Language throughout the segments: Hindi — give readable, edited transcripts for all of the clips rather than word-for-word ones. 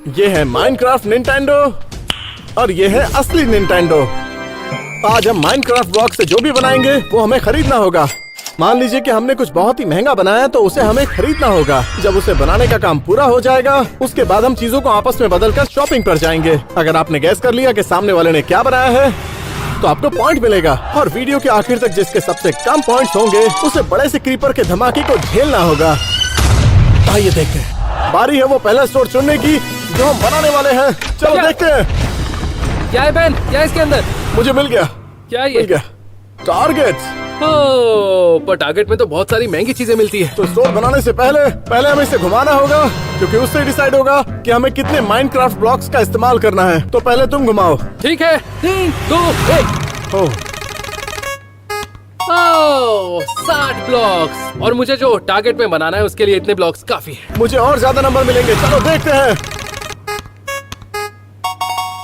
ये है माइनक्राफ्ट निंटेंडो और ये है असली निंटेंडो। आज हम माइनक्राफ्ट ब्लॉक से जो भी बनाएंगे वो हमें खरीदना होगा। मान लीजिए कि हमने कुछ बहुत ही महंगा बनाया तो उसे हमें खरीदना होगा। जब उसे बनाने का काम पूरा हो जाएगा उसके बाद हम चीजों को आपस में बदलकर शॉपिंग पर जाएंगे। अगर आपने गैस कर लिया कि सामने वाले ने क्या बनाया है तो आपको पॉइंट मिलेगा और वीडियो के आखिर तक जिसके सबसे कम पॉइंट्स होंगे उसे बड़े से क्रीपर के धमाके को झेलना होगा। आइए देखते हैं। बारी है वो पहला स्टोर चुनने की जो हम बनाने वाले हैं। चलो देखते हैं। क्या है बेन? क्या है इसके अंदर? मुझे मिल गया। क्या है ये? मिल गया टारगेट्स। ओह, पर टारगेट में तो बहुत सारी महंगी चीजें मिलती है। तो स्टोर बनाने से पहले हमें इसे घुमाना होगा क्योंकि उससे डिसाइड होगा कि हमें कितने माइनक्राफ्ट ब्लॉक्स का इस्तेमाल करना है। तो पहले तुम घुमाओ। ठीक है, 3, 2, 1। ओह 60 ब्लॉक्स और मुझे जो टारगेट में बनाना है उसके लिए इतने ब्लॉक्स काफी है। मुझे और ज्यादा नंबर मिलेंगे। चलो देखते हैं।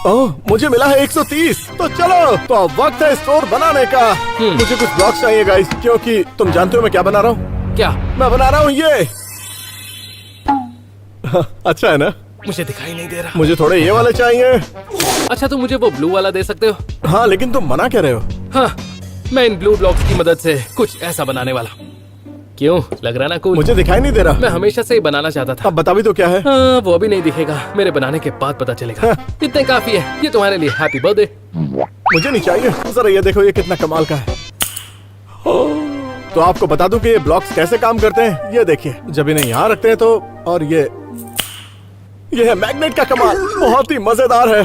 ओह मुझे मिला है 130। तो चलो तो अब वक्त है स्टोर बनाने का। मुझे कुछ ब्लॉक्स चाहिए गाइस क्योंकि तुम जानते हो मैं क्या बना रहा हूँ। क्या? मैं बना रहा हूँ ये। अच्छा है ना? मुझे दिखाई नहीं दे रहा। मुझे थोड़े ये वाले चाहिए। अच्छा, तो मुझे वो ब्लू वाला दे सकते हो? हाँ लेकिन तुम मना क्या रहे हो? हाँ, मैं इन ब्लू ब्लॉक्स की मदद से कुछ ऐसा बनाने वाला हूँ। क्यों, लग रहा ना कूल? मुझे दिखाई नहीं दे रहा। मैं हमेशा से ही बनाना चाहता था। अब बता भी तो क्या है। हाँ, वो अभी नहीं दिखेगा, मेरे बनाने के बाद पता चलेगा। इतने काफी है। ये तुम्हारे लिए हैप्पी बर्थडे। मुझे नहीं चाहिए। जरा ये देखो, ये कितना कमाल का है। तो आपको बता दूं कि ये ब्लॉक्स कैसे काम करते हैं। ये देखिए, जब इन्हें यहाँ रखते हैं तो, और ये है मैग्नेट का कमाल। बहुत ही मजेदार है।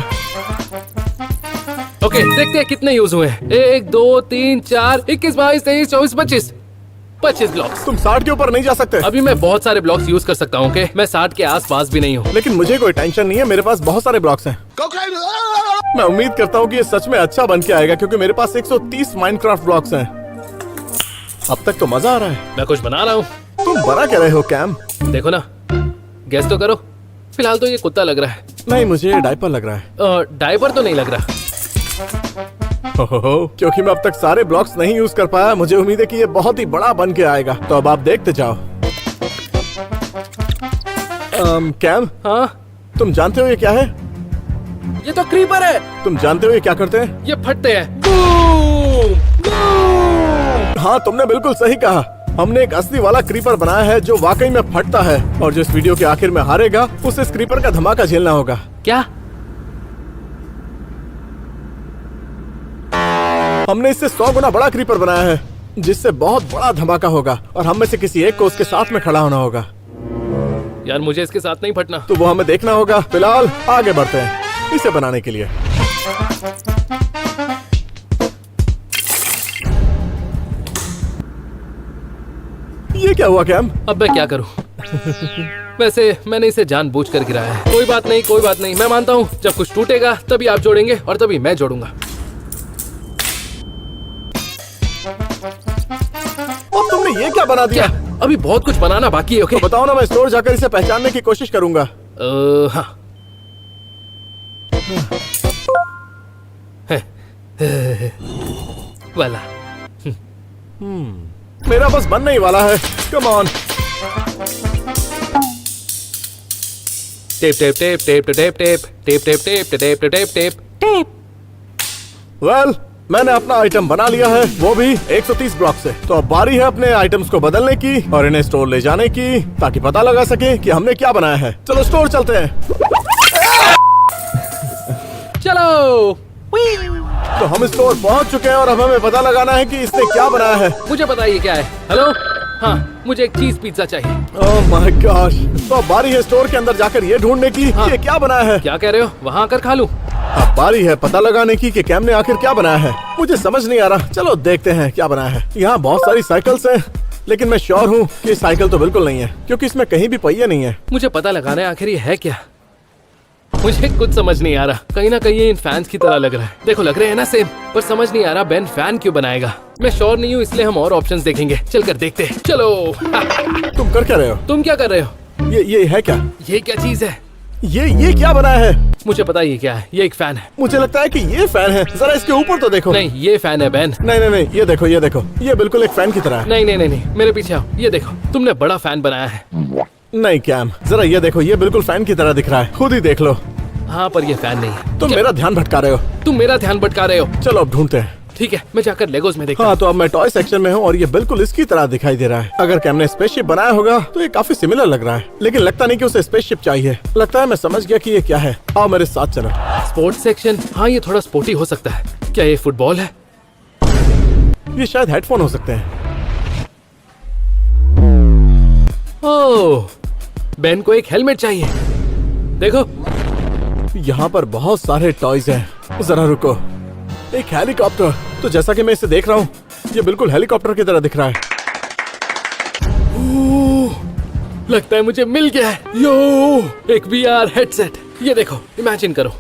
ओके, देखते हैं कितने यूज हुए हैं। 1, 2, 3, 4, 21, 22, 23, 24, 25 ब्लॉक्स। तुम 60 के ऊपर नहीं जा सकते। अभी मैं बहुत सारे ब्लॉक्स यूज कर सकता हूँ। मैं 60 के आसपास भी नहीं हूँ। लेकिन मुझे कोई टेंशन नहीं है, मेरे पास बहुत सारे ब्लॉक्स हैं। मैं उम्मीद करता हूँ कि ये सच में अच्छा बन के आएगा क्योंकि मेरे पास 130 माइनक्राफ्ट ब्लॉक्स हैं। अब तक तो मजा आ रहा है। मैं कुछ बना रहा हूँ। तुम बना क्या रहे हो कैम? देखो ना, गैस तो करो। फिलहाल तो ये कुत्ता लग रहा है। नहीं, मुझे ये डायपर लग रहा है। डायपर तो नहीं लग रहा। क्योंकि मैं अब तक सारे ब्लॉक्स नहीं यूज कर पाया, मुझे उम्मीद है कि ये बहुत ही बड़ा बन के आएगा। तो अब आप देखते जाओ। कैम, हाँ, तुम जानते हो ये क्या है? ये तो क्रीपर है। तुम जानते हो ये क्या करते हैं? ये फटते हैं। बूम! बूम! हाँ, तुमने बिल्कुल सही कहा। हमने एक असली वाला क्रीपर बनाया है जो वाकई में फटता है और जो इस वीडियो के आखिर में हारेगा उसे इस क्रीपर का धमाका झेलना होगा। क्या? हमने इससे 100 गुना बड़ा क्रीपर बनाया है जिससे बहुत बड़ा धमाका होगा और हम में से किसी एक को उसके साथ में खड़ा होना होगा। यार, मुझे इसके साथ नहीं फटना। तो वो हमें देखना होगा। फिलहाल आगे बढ़ते हैं इसे बनाने के लिए। ये क्या हुआ कैम? अब मैं क्या करूं? वैसे मैंने इसे जानबूझकर गिराया है। कोई बात नहीं, कोई बात नहीं। मैं मानता हूँ जब कुछ टूटेगा तभी आप जोड़ेंगे और तभी मैं जोड़ूंगा। अब तुमने ये क्या बना दिया? क्या? अभी बहुत कुछ बनाना बाकी है। ओके, तो बताओ ना, मैं स्टोर जाकर इसे पहचानने की कोशिश करूंगा। हाँ। वाला। मेरा बस बनने ही वाला है। Come on. Tape tape tape tape tape tape tape tape tape tape tape tape tape. Well, मैंने अपना आइटम बना लिया है, वो भी 130 ब्लॉक से। तो अब बारी है अपने आइटम्स को बदलने की और इन्हें स्टोर ले जाने की ताकि पता लगा सके कि हमने क्या बनाया है। चलो स्टोर चलते हैं। चलो। तो हम स्टोर पहुंच चुके हैं और अब हमें पता लगाना है कि इसने क्या बनाया है। मुझे पता है ये क्या है। हेलो, हाँ, मुझे एक चीज पिज्जा चाहिए। Oh my gosh. तो अब बारी है स्टोर के अंदर जाकर ये ढूंढने की हाँ। ये क्या बनाया है। क्या कह रहे हो? वहाँ आकर खा लूं? अब बारी है पता लगाने की कि कैम ने आखिर क्या बनाया है। मुझे समझ नहीं आ रहा। चलो देखते हैं क्या बनाया है। यहाँ बहुत सारी साइकिल्स हैं लेकिन मैं श्योर हूँ कि साइकिल तो बिल्कुल नहीं है क्योंकि इसमें कहीं भी पहिए नहीं है। मुझे पता लगाना है आखिर ये है क्या। मुझे कुछ समझ नहीं आ रहा। कहीं ना कहीं ये इन फैंस की तरह लग रहा है। देखो, लग रहे हैं ना सेम, पर समझ नहीं आ रहा बेन फैन क्यों बनाएगा। मैं श्योर नहीं हूँ, इसलिए हम और ऑप्शंस देखेंगे। चलकर देखते हैं। चलो। तुम कर क्या रहे हो? तुम क्या कर रहे हो? ये है क्या? ये क्या चीज है? ये क्या बनाया है? मुझे पता है ये क्या है। ये एक फैन है। मुझे लगता है कि ये फैन है। जरा इसके ऊपर तो देखो। नहीं, ये फैन है बेन। नहीं, ये देखो, ये देखो, ये बिल्कुल एक फैन की तरह है। नहीं, मेरे पीछे आओ। ये देखो, तुमने बड़ा फैन बनाया है। नहीं कैम, जरा ये देखो, ये बिल्कुल फैन की तरह दिख रहा है, खुद ही देख लो। हाँ पर ये फैन नहीं है। तुम मेरा ध्यान भटका रहे हो। तुम मेरा ध्यान भटका रहे हो। चलो अब ढूंढते हैं। ठीक है, मैं जाकर लेगोस में देखता हाँ तो अब मैं टॉय सेक्शन में हूँ और ये बिल्कुल इसकी तरह दिखाई दे रहा है। अगर कैम ने स्पेसशिप बनाया होगा तो ये काफी सिमिलर लग रहा है, लेकिन लगता नहीं कि उसे स्पेसशिप चाहिए। लगता है मैं समझ गया कि ये क्या है। आओ मेरे साथ चलो। स्पोर्ट्स सेक्शन, हाँ ये थोड़ा स्पोर्टी हो सकता है। क्या ये फुटबॉल है? ये शायद हेडफोन हो सकते हैं। ओह, बेन को एक हेलमेट चाहिए। देखो, यहाँ पर बहुत सारे टॉयज हैं। जरा रुको, एक हेलीकॉप्टर। तो जैसा कि मैं इसे देख रहा हूँ, ये बिल्कुल हेलीकॉप्टर की तरह दिख रहा है। ओह, लगता है मुझे मिल गया है। यो, एक VR हेडसेट। ये देखो, इमेजिन करो।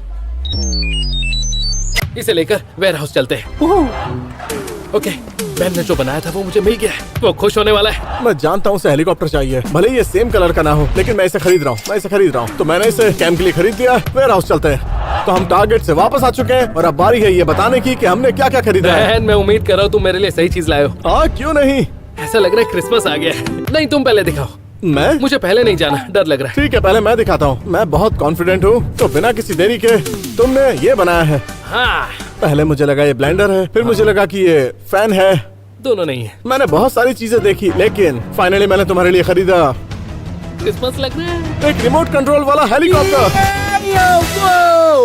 इसे लेकर वेयर हाउस चलते हैं। ओके, बेन ने जो बनाया था वो मुझे मिल गया है। वो खुश होने वाला है। मैं जानता हूँ उसे हेलीकॉप्टर चाहिए, भले ही ये सेम कलर का ना हो, लेकिन मैं इसे खरीद रहा हूँ। तो मैंने इसे कैंप के लिए खरीद लिया। वेयर हाउस चलते हैं। तो हम टारगेट से वापस आ चुके हैं और अब बारी है ये बताने की कि हमने क्या क्या खरीदा है। बहन, मैं उम्मीद कर रहा हूँ तुम मेरे लिए सही चीज लाए हो। हाँ क्यों नहीं। ऐसा लग रहा है क्रिसमस आ गया है। नहीं, तुम पहले दिखाओ। मैं? मुझे पहले नहीं जाना, डर लग रहा है। ठीक है, पहले मैं दिखाता हूँ। मैं बहुत कॉन्फिडेंट हूँ। तो बिना किसी देरी के तुमने ये बनाया है। हाँ, पहले मुझे लगा ये ब्लेंडर है, फिर मुझे लगा कि ये फैन है। दोनों नहीं है। मैंने बहुत सारी चीजें देखी, लेकिन फाइनली मैंने तुम्हारे लिए खरीदा क्रिसमस लग रहा है। एक रिमोट कंट्रोल वाला हेलीकॉप्टर।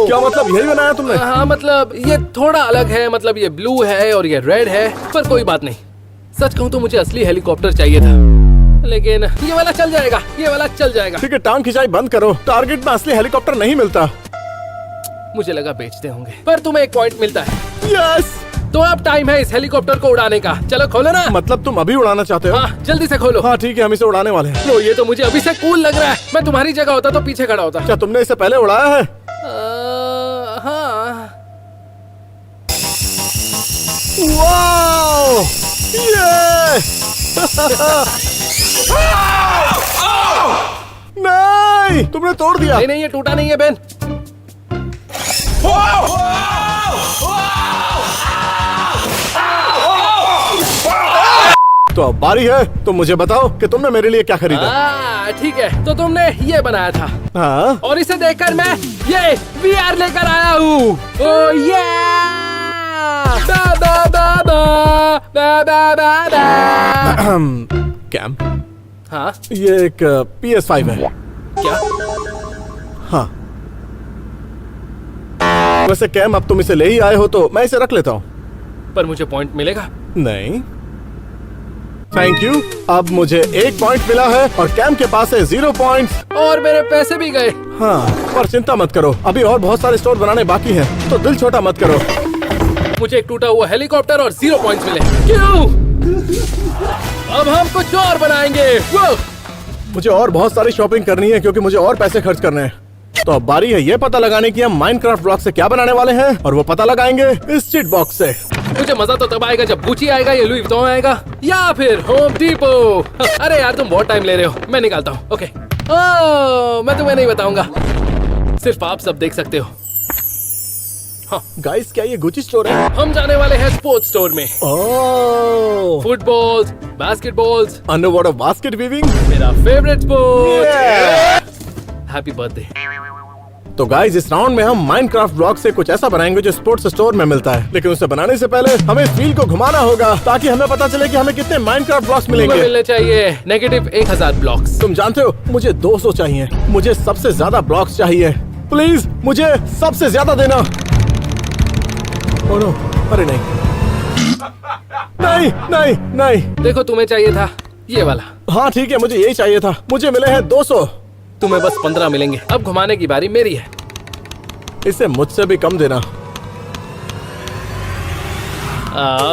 क्या मतलब यही बनाया तुमने? हाँ मतलब ये थोड़ा अलग है। मतलब ये ब्लू है और ये रेड है, पर कोई बात नहीं। सच कहूँ तो मुझे असली हेलीकॉप्टर चाहिए था, लेकिन ये वाला चल जाएगा। ये वाला चल जाएगा। ठीक है, टांग खिंचाई बंद करो। टारगेट में असली हेलीकॉप्टर नहीं मिलता। मुझे लगा बेचते होंगे, पर तुम्हें एक पॉइंट मिलता है। यस, तो अब टाइम है इस हेलीकॉप्टर को उड़ाने का। चलो खोलो ना। मतलब तुम अभी उड़ाना चाहते हो? हाँ, जल्दी से खोलो। हाँ ठीक है, हम इसे उड़ाने वाले हैं। लो, ये तो मुझे अभी से कूल लग रहा है। मैं तुम्हारी जगह होता तो पीछे खड़ा होता। क्या तुमने इसे पहले उड़ाया है? हाँ। वाओ! ये! नहीं, तुमने तोड़ दिया। नहीं, ये टूटा नहीं है बेन। तो अब बारी है, तो मुझे बताओ कि तुमने मेरे लिए क्या खरीदा। ठीक है, तो तुमने ये बनाया था। हाँ, और इसे देखकर मैं ये VR लेकर आया हूँ। ओह ये! कैम, हाँ, ये एक PS5 है। क्या? हाँ। वैसे कैम, अब तुम इसे ले ही आए हो तो मैं इसे रख लेता हूँ। पर मुझे पॉइंट मिलेगा? नहीं, थैंक यू। अब मुझे 1 पॉइंट मिला है और कैम के पास है 0 पॉइंट्स। और मेरे पैसे भी गए। हाँ, पर चिंता मत करो, अभी और बहुत सारे स्टोर बनाने बाकी हैं, तो दिल छोटा मत करो। मुझे एक टूटा हुआ हेलीकॉप्टर और 0 पॉइंट्स मिले। क्यों? अब हम कुछ और बनाएंगे। वो! मुझे और बहुत सारी शॉपिंग करनी है क्योंकि मुझे और पैसे खर्च करने हैं। तो अब बारी है ये पता लगाने की हम माइनक्राफ्ट ब्लॉक से क्या बनाने वाले हैं, और वो पता लगाएंगे इस चिट बॉक्स से। मुझे मजा तो तब आएगा जब गुची आएगा, या लुई विटॉन आएगा, या फिर होम डिपो। अरे यार, तुम बहुत टाइम ले रहे हो। मैं निकालता हूँ। ओके। मैं तुम्हें नहीं बताऊंगा, सिर्फ आप सब देख सकते हो। गाइस, क्या ये गुची स्टोर है? हम जाने वाले हैं स्पोर्ट्स स्टोर में। Oh, footballs, basketballs, underwater basket weaving, मेरा फेवरेट स्पोर्ट। Happy birthday. तो गाइस, इस राउंड में हम माइनक्राफ्ट ब्लॉक से कुछ ऐसा बनाएंगे जो स्पोर्ट्स स्टोर में मिलता है, लेकिन उसे बनाने से पहले हमें इस व्हील को घुमाना होगा ताकि हमें पता चले कि हमें कितने माइनक्राफ्ट ब्लॉक्स मिलेंगे। मिलने चाहिए नेगेटिव 1000 ब्लॉक्स। तुम जानते हो, मुझे 200 चाहिए। मुझे सबसे ज्यादा ब्लॉक्स चाहिए। प्लीज मुझे सबसे ज्यादा देना। ओह नो, अरे नहीं नहीं नहीं नहीं। देखो, तुम्हें चाहिए था ये वाला। हाँ ठीक है, मुझे यही चाहिए था। मुझे मिले हैं 200। तुम्हें बस 15 मिलेंगे। अब घुमाने की बारी मेरी है। इसे मुझसे भी कम देना।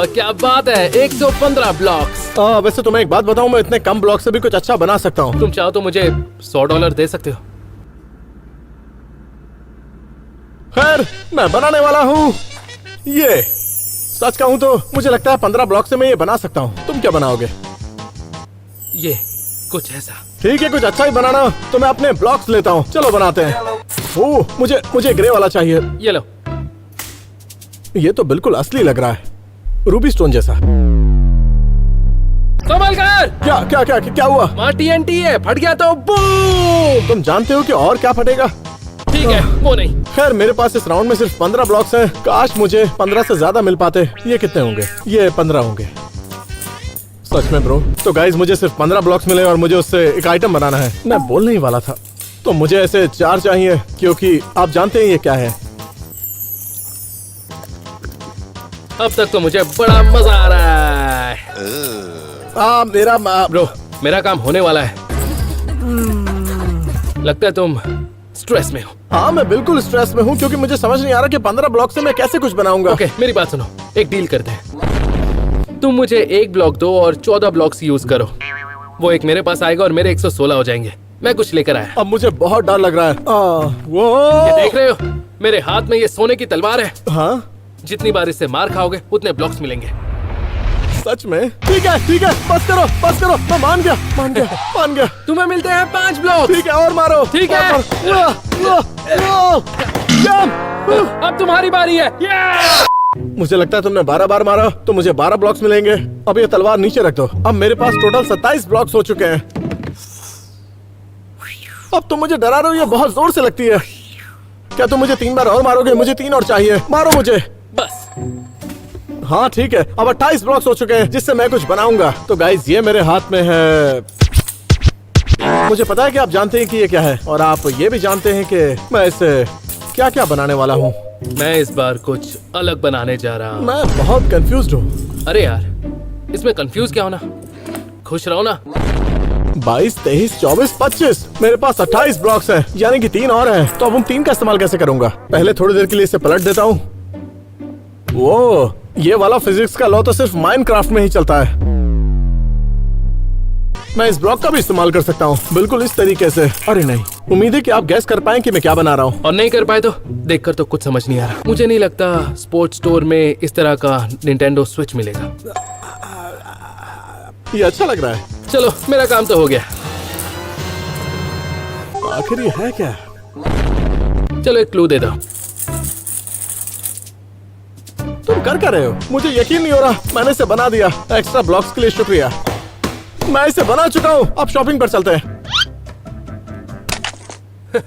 क्या बात है, 115 ब्लॉक्स। वैसे तुम्हें एक बात बताऊं, मैं इतने कम ब्लॉक से भी कुछ अच्छा बना सकता हूँ। तुम चाहो तो मुझे $100 दे सकते हो। खैर, मैं बनाने वाला हूँ ये। सच कहूँ तो मुझे लगता है 15 ब्लॉक से मैं ये बना सकता हूँ। तुम क्या बनाओगे? ये कुछ ऐसा। ठीक है, कुछ अच्छा ही बनाना। तो मैं अपने ब्लॉक्स लेता हूँ। चलो बनाते हैं। ओह, मुझे ग्रे वाला चाहिए। ये लो। ये तो बिल्कुल असली लग रहा है, रूबी स्टोन जैसा। संभल कर। क्या क्या क्या क्या हुआ? वहाँ TNT है, फट गया तो बूम। तुम जानते हो कि और क्या फटेगा? ठीक है, वो नहीं। खैर मेरे पास इस राउंड में सिर्फ 15 ब्लॉक्स हैं। काश मुझे 15 से ज्यादा मिल पाते। ये कितने होंगे? ये 15 होंगे। सच में ब्रो? तो गाइज मुझे सिर्फ 15 ब्लॉक्स मिले और मुझे उससे एक आइटम बनाना है। मैं बोलने ही वाला था। तो मुझे ऐसे 4 चाहिए क्योंकि आप जानते हैं ये क्या है। अब तक तो मुझे बड़ा मजा आ रहा है। मेरा ब्रो, मेरा काम होने वाला है। लगता है तुम स्ट्रेस में हो। हाँ मैं बिल्कुल स्ट्रेस में हूँ क्योंकि मुझे समझ नहीं आ रहा कि 15 ब्लॉक से मैं कैसे कुछ बनाऊंगा। ओके, मेरी बात सुनो, एक डील करते हैं। तुम मुझे एक ब्लॉक दो और 14 ब्लॉक्स यूज करो। वो एक मेरे पास आएगा और मेरे 116 हो जाएंगे। मैं कुछ लेकर आया। अब मुझे बहुत डर लग रहा है। ये देख रहे हो? मेरे हाथ में ये सोने की तलवार है। हाँ जितनी बार इससे मार खाओगे उतने ब्लॉक्स मिलेंगे। सच में? ठीक है, बस करो। मैं मान गया। तुम्हें मिलते हैं 5 ब्लॉक। ठीक है, और मारो। ठीक है। अब तुम्हारी बारी है। मुझे लगता है तुमने 12 बार मारा तो मुझे 12 ब्लॉक्स मिलेंगे। अब ये तलवार नीचे रख दो। अब मेरे पास टोटल 27 ब्लॉक्स हो चुके हैं। अब तुम मुझे डरा रहे हो, ये बहुत जोर से लगती है। क्या तुम मुझे 3 बार और मारोगे? मुझे 3 और चाहिए। मारो मुझे बस। हाँ ठीक है, अब 28 ब्लॉक्स हो चुके हैं जिससे मैं कुछ बनाऊंगा। तो गाइस ये मेरे हाथ में है। मुझे पता है कि आप जानते हैं कि ये क्या है और आप ये भी जानते हैं कि मैं इसे क्या क्या बनाने वाला हूँ। मैं इस बार कुछ अलग बनाने जा रहा हूँ। मैं बहुत कंफ्यूज्ड हूँ। अरे यार, इसमें कंफ्यूज क्या होना? खुश रहो ना। 22, 23, 24, 25। मेरे पास 28 ब्लॉक्स हैं, यानी कि 3 और हैं। तो अब उन 3 का इस्तेमाल कैसे करूंगा? पहले थोड़ी देर के लिए इसे पलट देता हूँ। वो ये वाला फिजिक्स का लॉ तो सिर्फ माइनक्राफ्ट में ही चलता है। मैं इस ब्लॉक का भी इस्तेमाल कर सकता हूँ बिल्कुल इस तरीके से। अरे नहीं, उम्मीद है कि आप गैस कर पाएं कि मैं क्या बना रहा हूँ। और नहीं कर पाए तो देखकर तो कुछ समझ नहीं आ रहा। मुझे नहीं लगता स्पोर्ट्स स्टोर में इस तरह का निंटेंडो स्विच मिलेगा। ये अच्छा लग रहा है। चलो, मेरा काम तो हो गया। आखिर ये है क्या? चलो एक क्लू दे दो। तुम कर क्या रहे हो? मुझे यकीन नहीं हो रहा। मैंने इसे बना दिया। एक्स्ट्रा ब्लॉक्स के लिए शुक्रिया। मैं इसे बना चुका हूँ। अब शॉपिंग पर चलते हैं।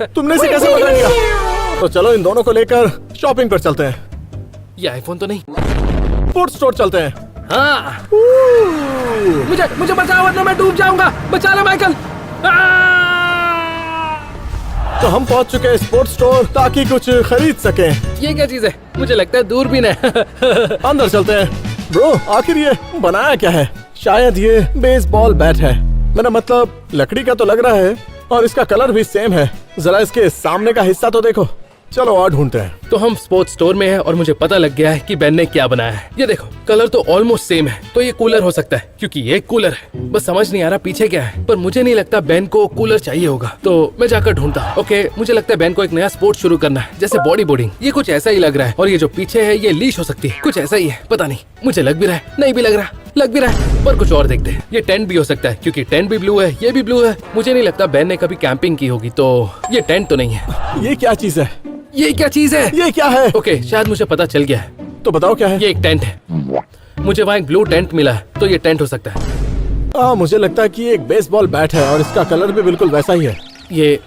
तुमने इसे कैसे पकड़ लिया? तो चलो इन दोनों को लेकर शॉपिंग पर चलते हैं। ये आईफोन तो नहीं? स्पोर्ट्स स्टोर चलते हैं। हाँ। मुझे बचाओ वरना मैं डूब जाऊंगा। बचा ले माइकल। तो हम पहुंच चुके हैं स्पोर्ट्स स्टोर ताकि कुछ खरीद सकें। ये क्या चीज है? मुझे लगता है दूरबीन है। अंदर चलते हैं। ब्रो आखिर ये बनाया क्या है? शायद ये बेसबॉल बैट है। मेरा मतलब लकड़ी का तो लग रहा है और इसका कलर भी सेम है। जरा इसके सामने का हिस्सा तो देखो। चलो और ढूंढते हैं। तो हम स्पोर्ट्स स्टोर में हैं और मुझे पता लग गया है कि बेन ने क्या बनाया है। ये देखो, कलर तो ऑलमोस्ट सेम है। तो ये कूलर हो सकता है क्योंकि ये कूलर है। बस समझ नहीं आ रहा पीछे क्या है, पर मुझे नहीं लगता बेन को कूलर चाहिए होगा। तो मैं जाकर ढूंढता हूँ। ओके, मुझे लगता है बेन को एक नया स्पोर्ट शुरू करना है, जैसे बॉडी बोर्डिंग। ये कुछ ऐसा ही लग रहा है। और ये जो पीछे है ये लीश हो सकती है। कुछ ऐसा ही है, पता नहीं। मुझे लग भी रहा है, नहीं भी लग रहा, लग भी रहा है। पर कुछ और देखते हैं। ये टेंट भी हो सकता है क्योंकि टेंट भी ब्लू है, ये भी ब्लू है। मुझे नहीं लगता बेन ने कभी कैंपिंग की होगी, तो ये टेंट तो नहीं है। ये क्या चीज है? ये क्या चीज है? ये क्या है? ओके, शायद मुझे पता चल गया है। तो बताओ क्या है? ये एक टेंट है। मुझे वहाँ एक ब्लू टेंट मिला है, तो ये टेंट हो सकता है। मुझे लगता है कि ये एक बेसबॉल बैट है और इसका कलर भी बिल्कुल वैसा ही है। ये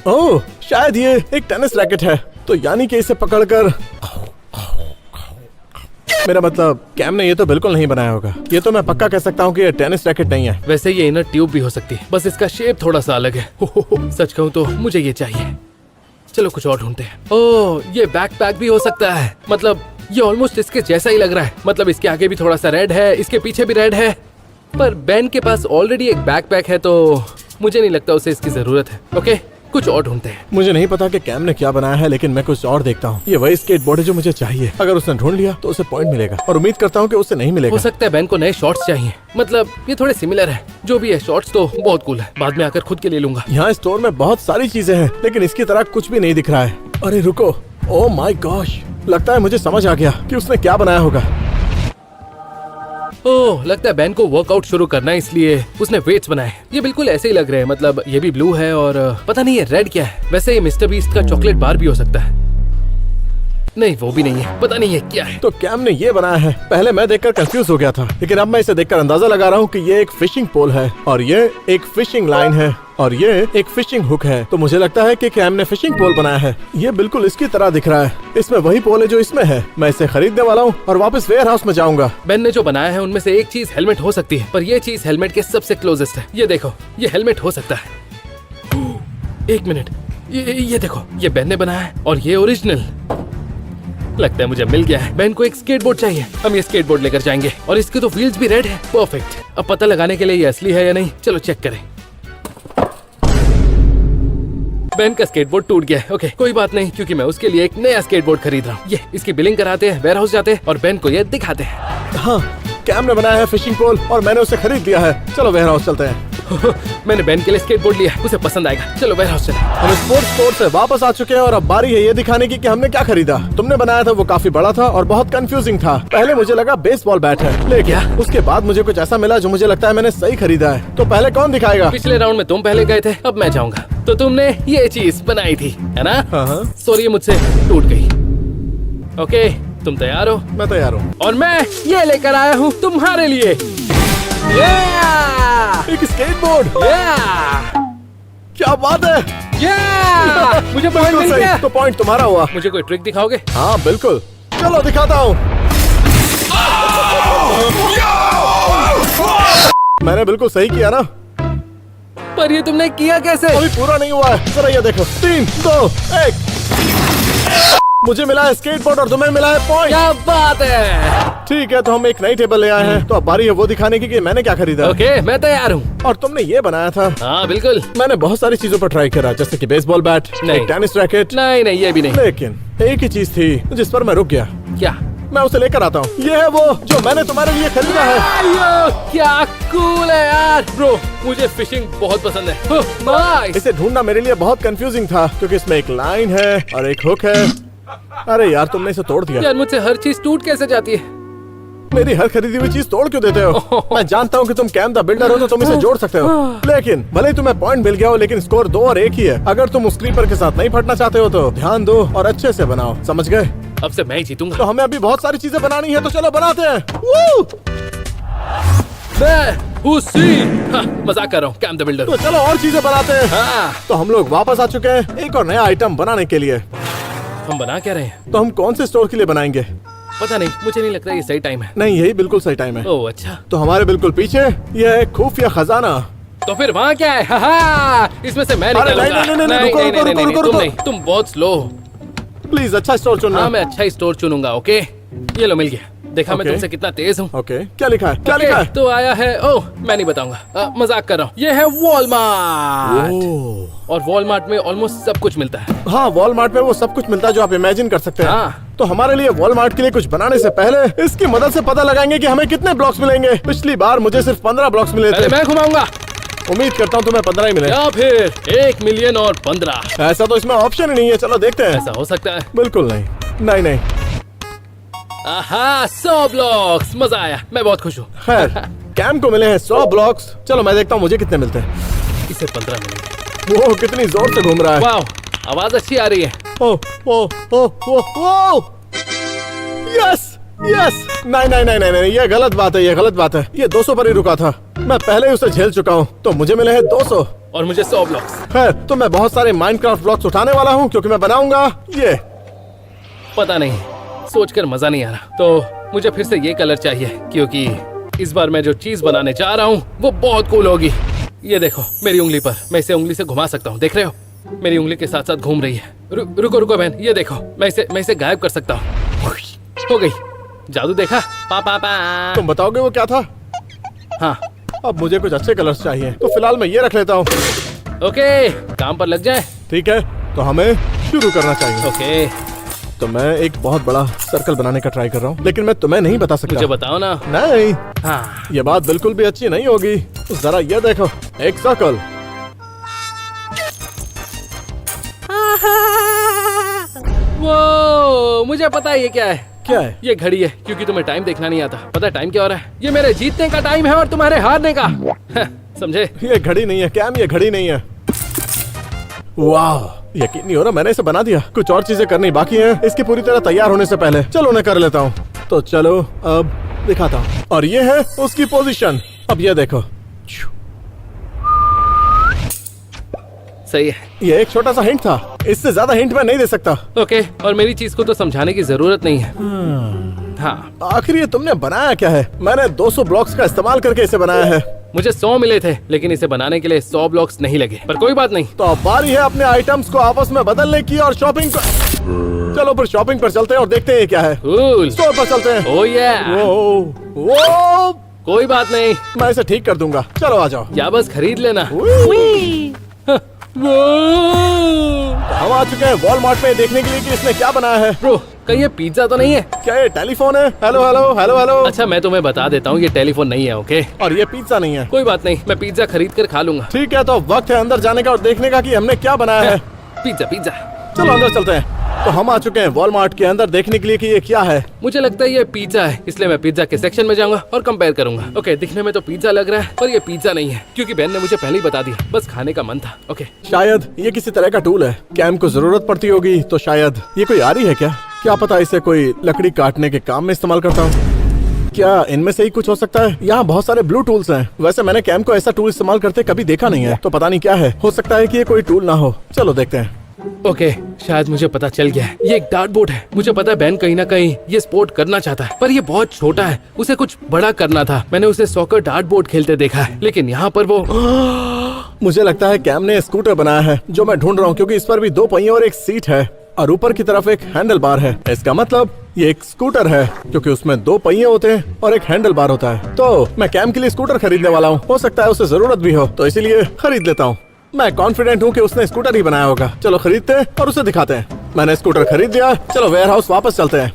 ओह, शायद ये एक टेनिस रैकेट है। तो यानी कि इसे पकड़कर मेरा मतलब कैम ने ये तो बिल्कुल नहीं बनाया होगा। ये तो मैं पक्का कह सकता हूँ कि ये टेनिस रैकेट नहीं है। वैसे ये इनर ट्यूब भी हो सकती है, बस इसका शेप थोड़ा सा अलग है। सच कहूँ तो मुझे ये चाहिए। चलो कुछ और ढूंढते हैं। ओह, ये बैकपैक भी हो सकता है। मतलब ये ऑलमोस्ट इसके जैसा ही लग रहा है। मतलब इसके आगे भी थोड़ा सा रेड है, इसके पीछे भी रेड है। पर बेन के पास ऑलरेडी एक बैकपैक है, तो मुझे नहीं लगता उसे इसकी जरूरत है। ओके, कुछ और ढूंढते हैं। मुझे नहीं पता कि कैम ने क्या बनाया है, लेकिन मैं कुछ और देखता हूँ। ये वही स्केटबोर्ड है जो मुझे चाहिए। अगर उसने ढूंढ लिया तो उसे पॉइंट मिलेगा और उम्मीद करता हूँ कि उसे नहीं मिलेगा। हो सकता है बेन को नए शॉर्ट्स चाहिए। मतलब ये थोड़े सिमिलर है। जो भी है, शॉर्ट्स तो बहुत कूल है। बाद में आकर खुद के ले लूंगा। यहाँ स्टोर में बहुत सारी चीजें हैं, लेकिन इसकी तरह कुछ भी नहीं दिख रहा है। अरे रुको, ओह माय गॉश, लगता है मुझे समझ आ गया कि उसने क्या बनाया होगा। ओह, लगता है बेन को वर्कआउट शुरू करना है, इसलिए उसने वेट्स बनाए। ये बिल्कुल ऐसे ही लग रहे हैं। मतलब ये भी ब्लू है और पता नहीं ये रेड क्या है। वैसे ये मिस्टर बीस्ट का चॉकलेट बार भी हो सकता है। नहीं वो भी नहीं है, पता नहीं है क्या है। तो कैम ने ये बनाया है। पहले मैं देखकर कंफ्यूज हो गया था, लेकिन अब मैं इसे देखकर अंदाजा लगा रहा हूँ कि ये एक फिशिंग पोल है और ये एक फिशिंग लाइन है और ये एक फिशिंग हुक है। तो मुझे लगता है कि कैम ने फिशिंग पोल बनाया है। ये बिल्कुल इसकी तरह दिख रहा है। इसमें वही पोल है जो इसमें है। मैं इसे खरीदने वाला हूँ और वापस वेयर हाउस में जाऊंगा। बेन ने जो बनाया है उनमें से एक चीज हेलमेट हो सकती है, पर ये चीज हेलमेट के सबसे क्लोजेस्ट है। ये देखो, ये हेलमेट हो सकता है। एक मिनट, ये देखो, ये बेन ने बनाया है और ये ओरिजिनल। लगता है मुझे मिल गया है। बेन को एक स्केटबोर्ड चाहिए। हम ये स्केटबोर्ड लेकर जाएंगे और इसके तो व्हील्स भी रेड है। परफेक्ट। अब पता लगाने के लिए ये असली है या नहीं, चलो चेक करें। बेन का स्केटबोर्ड टूट गया है। ओके, कोई बात नहीं, क्योंकि मैं उसके लिए एक नया स्केटबोर्ड खरीद रहा हूँ। ये इसकी बिलिंग कराते हैं, वेयर हाउस जाते हैं और बेन को ये दिखाते हैं। हाँ, कैम ने बनाया है फिशिंग पोल और मैंने उसे खरीद लिया है। चलो वेयर हाउस चलते हैं। मैंने बेन के लिए स्केटबोर्ड लिया, उसे पसंद आएगा। चलो वेयर हाउस चलें। हम स्पोर्ट्स स्टोर से वापस आ चुके हैं और अब बारी है ये दिखाने की कि हमने क्या खरीदा। तुमने बनाया था वो काफी बड़ा था और बहुत कंफ्यूजिंग था। पहले मुझे लगा बेसबॉल बैट है, लेकिन उसके बाद मुझे कुछ ऐसा मिला जो मुझे लगता है मैंने सही खरीदा है। तो पहले कौन दिखाएगा? पिछले राउंड में तुम पहले गए थे, अब मैं जाऊंगा। तो तुमने ये चीज बनाई थी, है ना? हाँ। सॉरी, ये मुझसे टूट गई। ओके, तुम तैयार हो? मैं तैयार हूँ। और मैं ये लेकर आया हूँ तुम्हारे लिए। एक स्केटबोर्ड। क्या बात है। मुझे पॉइंट बिल्कुल मिल सही। गया। तो पॉइंट तुम्हारा हुआ। मुझे कोई ट्रिक दिखाओगे? हाँ बिल्कुल, चलो दिखाता हूँ। मैंने बिल्कुल सही किया ना? पर ये तुमने किया कैसे? अभी पूरा नहीं हुआ है, जरा ये देखो। 3, 2, 1। मुझे मिला है स्केटबोर्ड और तुम्हें मिला है पॉइंट। क्या बात है। ठीक है, तो हम एक नई टेबल ले आए हैं। तो अब बारी है वो दिखाने की कि मैंने क्या खरीदा। ओके, मैं तैयार हूँ। और तुमने ये बनाया था। हाँ बिल्कुल। मैंने बहुत सारी चीजों पर ट्राई करा, जैसे कि बेसबॉल बैट, नहीं। एक टेनिस रैकेट। नहीं नहीं, ये भी नहीं। लेकिन एक ही चीज थी जिस पर मैं रुक गया। क्या? मैं उसे लेकर आता हूँ। ये है वो जो मैंने तुम्हारे लिए खरीदा है। आयो, क्या कूल है यार। ब्रो, मुझे फिशिंग बहुत पसंद है। नाइस। इसे ढूंढना मेरे लिए बहुत कंफ्यूजिंग था, क्योंकि इसमें एक लाइन है और एक हुक है। अरे यार, तुमने इसे तोड़ दिया। यार, मुझसे हर चीज टूट कैसे जाती है? मेरी हर खरीदी हुई चीज तोड़ क्यों देते हो? मैं जानता हूँ कि तुम कैम द बिल्डर हो, तो तुम इसे जोड़ सकते हो। लेकिन भले ही तुम्हें पॉइंट मिल गया हो, लेकिन स्कोर 2 और 1 ही है। अगर तुम उस क्रीपर के साथ नहीं फटना चाहते हो तो ध्यान दो और अच्छे से बनाओ, समझ गए? अब से मैं ही जीतूंगा। तो हमें अभी बहुत सारी चीजें बनानी है, तो चलो बनाते हैं। वू! मजाक कर रहा हूँ, कैम द बिल्डर। तो चलो और चीजें बनाते हैं। हाँ, तो हम लोग वापस आ चुके हैं एक और नया आइटम बनाने के लिए। हम बना क्या रहे हैं? तो हम कौन से स्टोर के लिए बनाएंगे? पता नहीं, मुझे नहीं लगता ये सही टाइम है। नहीं, यही बिल्कुल सही टाइम है। ओह अच्छा। तो हमारे बिल्कुल पीछे यह है खुफिया खजाना। तो फिर वहाँ क्या है? हा, इसमें से मैं अरे निकालूंगा। नहीं, रुको, तुम नहीं, तुम बहुत स्लो हो। प्लीज अच्छा स्टोर चुनना। हाँ, मैं अच्छा ही स्टोर चुनूंगा। ओके, ये लो, मिल गया। देखा मैं ओके। तुमसे कितना तेज हूँ। ओके, क्या लिखा है? क्या ओके, लिखा है? तो आया है। ओह, मैं नहीं बताऊंगा, मजाक कर रहा हूँ। ये है वॉलमार्ट। ओह। और वॉलमार्ट में ऑलमोस्ट सब कुछ मिलता है। हाँ, वॉलमार्ट में वो सब कुछ मिलता है जो आप इमेजिन कर सकते हैं। हाँ। तो हमारे लिए वॉलमार्ट के लिए कुछ बनाने से पहले इसकी मदद से पता लगाएंगे कि हमें कितने ब्लॉक्स मिलेंगे। पिछली बार मुझे सिर्फ 15 ब्लॉक्स मिले पहले थे। मैं घुमाऊंगा, उम्मीद करता हूँ तुम्हें 15 ही मिले। या फिर 1 मिलियन और 15। ऐसा तो इसमें ऑप्शन ही नहीं है। चलो देखते हैं। ऐसा हो सकता है। बिल्कुल नहीं, नहीं नहीं। आहा, 100 ब्लॉक्स। मजा आया, मैं बहुत खुश हूँ। खैर, कैम को मिले हैं 100 ब्लॉक्स। चलो मैं देखता हूँ मुझे कितने मिलते हैं। इसे 15 मिलेंगे। वो कितनी जोर से घूम रहा है। वाह, आवाज अच्छी आ रही है। ओ ओ ओ ओ ओ यस यस। नहीं नहीं नहीं नहीं, ये गलत बात है, ये गलत बात है। ये 200 पर ही रुका था। मैं पहले ही उसे झेल चुका हूँ, तो मुझे मिले हैं 200। और मुझे 100 ब्लॉक्स। खैर, तो मैं बहुत सारे माइनक्राफ्ट ब्लॉक्स उठाने वाला हूँ, क्योंकि मैं बनाऊंगा ये। पता नहीं, सोचकर मजा नहीं आ रहा। तो मुझे फिर से ये कलर चाहिए, क्योंकि इस बार मैं जो चीज बनाने जा रहा हूँ वो बहुत कूल होगी। ये देखो मेरी उंगली पर, मैं इसे उंगली से घुमा सकता हूँ। देख रहे हो, मेरी उंगली के साथ साथ घूम रही है। रुको रुको बहन, ये देखो, मैं इसे गायब कर सकता हूँ। हो गई, जादू देखा? पा पा पा। तुम बताओगे वो क्या था? हाँ। अब मुझे कुछ अच्छे कलर्स चाहिए, तो फिलहाल मैं ये रख लेता हूँ। ओके, काम पर लग जाए। ठीक है, तो हमें शुरू करना चाहिए। ओके, तो मैं एक बहुत बड़ा सर्कल बनाने का ट्राई कर रहा हूँ, लेकिन मैं तुम्हें नहीं बता सकता। मुझे बताओ ना। नहीं, हाँ। ये बात बिल्कुल भी अच्छी नहीं होगी। जरा ये देखो, एक सर्कल। वो मुझे पता है ये क्या है। क्या है? ये घड़ी है, क्योंकि तुम्हें टाइम देखना नहीं आता। पता है टाइम क्या हो रहा है? ये मेरे जीतने का टाइम है और तुम्हारे हारने का। समझे? ये घड़ी नहीं है कैम, ये घड़ी नहीं है। वाह, यकीन नहीं हो रहा मैंने इसे बना दिया। कुछ और चीजें करनी बाकी हैं इसकी पूरी तरह तैयार होने से पहले। चलो उन्हें कर लेता हूँ। तो चलो अब दिखाता हूँ। और ये है उसकी पोजीशन। अब ये देखो, सही है। ये एक छोटा सा हिंट था, इससे ज्यादा हिंट मैं नहीं दे सकता। ओके, और मेरी चीज को तो समझाने की जरूरत नहीं है। हाँ, आखिर ये तुमने बनाया क्या है? मैंने 200 ब्लॉक्स का इस्तेमाल करके इसे बनाया है। मुझे 100 मिले थे, लेकिन इसे बनाने के लिए 100 ब्लॉक्स नहीं लगे, पर कोई बात नहीं। तो अब बारी है अपने आइटम्स को आपस में बदलने की और शॉपिंग को। चलो फिर शॉपिंग पर चलते हैं और देखते हैं ये क्या है। कूल। स्टोर पर चलते हैं। ओह या, वो कोई बात नहीं, मैं इसे ठीक कर दूंगा। चलो आ जाओ। या बस खरीद लेना। हम आ चुके हैं वॉलमार्ट में देखने के लिए कि इसने क्या बनाया है। ब्रो, कहीं ये पिज्जा तो नहीं है? क्या ये टेलीफोन है? Hello hello hello hello. अच्छा, मैं तुम्हें बता देता हूँ, ये टेलीफोन नहीं है। ओके, और ये पिज्जा नहीं है। कोई बात नहीं, मैं पिज्जा खरीद कर खा लूंगा। ठीक है, तो वक्त है अंदर जाने का और देखने का कि हमने क्या बनाया है। Pizza pizza. चलो अंदर चलते हैं। तो हम आ चुके हैं वॉलमार्ट के अंदर देखने के लिए कि ये क्या है। मुझे लगता है ये पिज्जा है, इसलिए मैं पिज्जा के सेक्शन में जाऊंगा और कंपेयर करूंगा। ओके, दिखने में तो पिज्जा लग रहा है, पर ये पिज्जा नहीं है, क्योंकि बहन ने मुझे पहले ही बता दिया। बस खाने का मन था। ओके, शायद ये किसी तरह का टूल है। कैम को जरूरत पड़ती होगी, तो शायद ये कोई आरी है क्या पता इसे कोई लकड़ी काटने के काम में इस्तेमाल करता हूँ। क्या इनमें से ही कुछ हो सकता है? यहाँ बहुत सारे ब्लू टूल्स हैं। वैसे मैंने कैम को ऐसा टूल इस्तेमाल करते कभी देखा नहीं है, तो पता नहीं क्या है। हो सकता है कि ये कोई टूल ना हो। चलो देखते हैं। ओके, शायद मुझे पता चल गया है। ये एक डार्ट बोर्ड है। मुझे पता है बहन कहीं ना कहीं ये स्पोर्ट करना चाहता है, पर ये बहुत छोटा है, उसे कुछ बड़ा करना था। मैंने उसे सॉकर डार्ट बोर्ड खेलते देखा है, लेकिन यहाँ पर वो मुझे लगता है कैम ने स्कूटर बनाया है, जो मैं ढूंढ रहा हूँ, क्योंकि इस पर भी 2 पहिए और एक सीट है और ऊपर की तरफ एक हैंडल बार है। इसका मतलब ये एक स्कूटर है, क्योंकि उसमें 2 पहिए होते हैं और एक हैंडल बार होता है। तो मैं कैम के लिए स्कूटर खरीदने वाला हूँ। हो सकता है उसे जरूरत भी हो, तो इसीलिए खरीद लेता हूँ। मैं कॉन्फिडेंट हूँ कि उसने स्कूटर ही बनाया होगा। चलो खरीदते हैं और उसे दिखाते हैं। मैंने स्कूटर खरीद लिया। चलो वेयर हाउस वापस चलते हैं।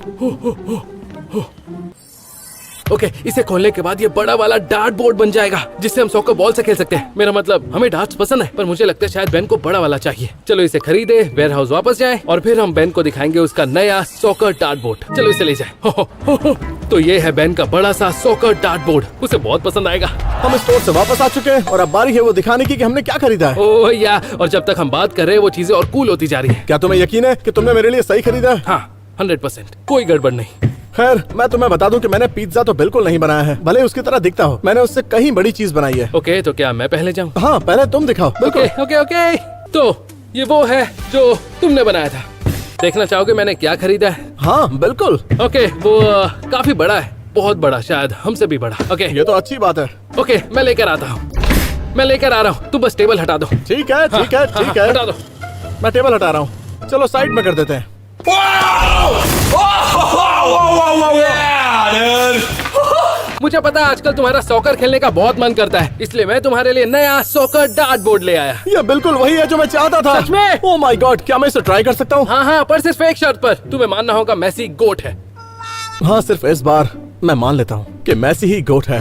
ओके, इसे खोलने के बाद ये बड़ा वाला डार्ट बोर्ड बन जाएगा, जिससे हम सॉकर बॉल से खेल सकते हैं। मेरा मतलब, हमें डार्ट्स पसंद है, पर मुझे लगता है शायद बेन को बड़ा वाला चाहिए। चलो इसे खरीदे, वेयर हाउस वापस जाए और फिर हम बेन को दिखाएंगे उसका नया सॉकर डार्ट बोर्ड। चलो इसे ले जाए। हो। तो ये है बेन का बड़ा सा सॉकर डार्ट बोर्ड, उसे बहुत पसंद आएगा। हम स्टोर से वापस आ चुके हैं और अब बारी है वो दिखाने की कि हमने क्या खरीदा है। ओह या, और जब तक हम बात कर रहे हैं वो चीजें और कूल होती जा रही है। क्या तुम्हें यकीन है कि तुमने मेरे लिए सही खरीदा है? हाँ, 100%, कोई गड़बड़ नहीं। खैर, मैं तुम्हें बता दूं कि मैंने पिज्जा तो बिल्कुल नहीं बनाया है, भले उसकी तरह दिखता हो। मैंने उससे कहीं बड़ी चीज बनाई है। ओके, तो क्या मैं पहले जाऊँ? हाँ, पहले तुम दिखाओ। बिल्कुल। ओके। तो ये वो है जो तुमने बनाया था। देखना चाहोगे मैंने क्या खरीदा है? हाँ बिल्कुल। ओके, वो काफी बड़ा है, बहुत बड़ा, शायद हमसे भी बड़ा। ओके, ये तो अच्छी बात है। ओके, मैं लेकर आता हूँ। मैं लेकर आ रहा हूँ, तुम बस टेबल हटा दो। ठीक है ठीक है ठीक है, हटा दो। मैं टेबल हटा रहा हूँ। चलो साइड में कर देते हैं। मुझे पता है आजकल तुम्हारा सॉकर खेलने का बहुत मन करता है, इसलिए मैं तुम्हारे लिए नया सॉकर डार्ट बोर्ड ले आया। ये बिल्कुल वही है जो मैं चाहता था। सच में? ओह माय गॉड, क्या मैं इसे ट्राई कर सकता हूँ? हाँ, पर सिर्फ एक शर्त पर। तुम्हें मानना होगा मैसी गोट है। हाँ, सिर्फ इस बार मैं मान लेता हूँ कि मैसी ही गोट है।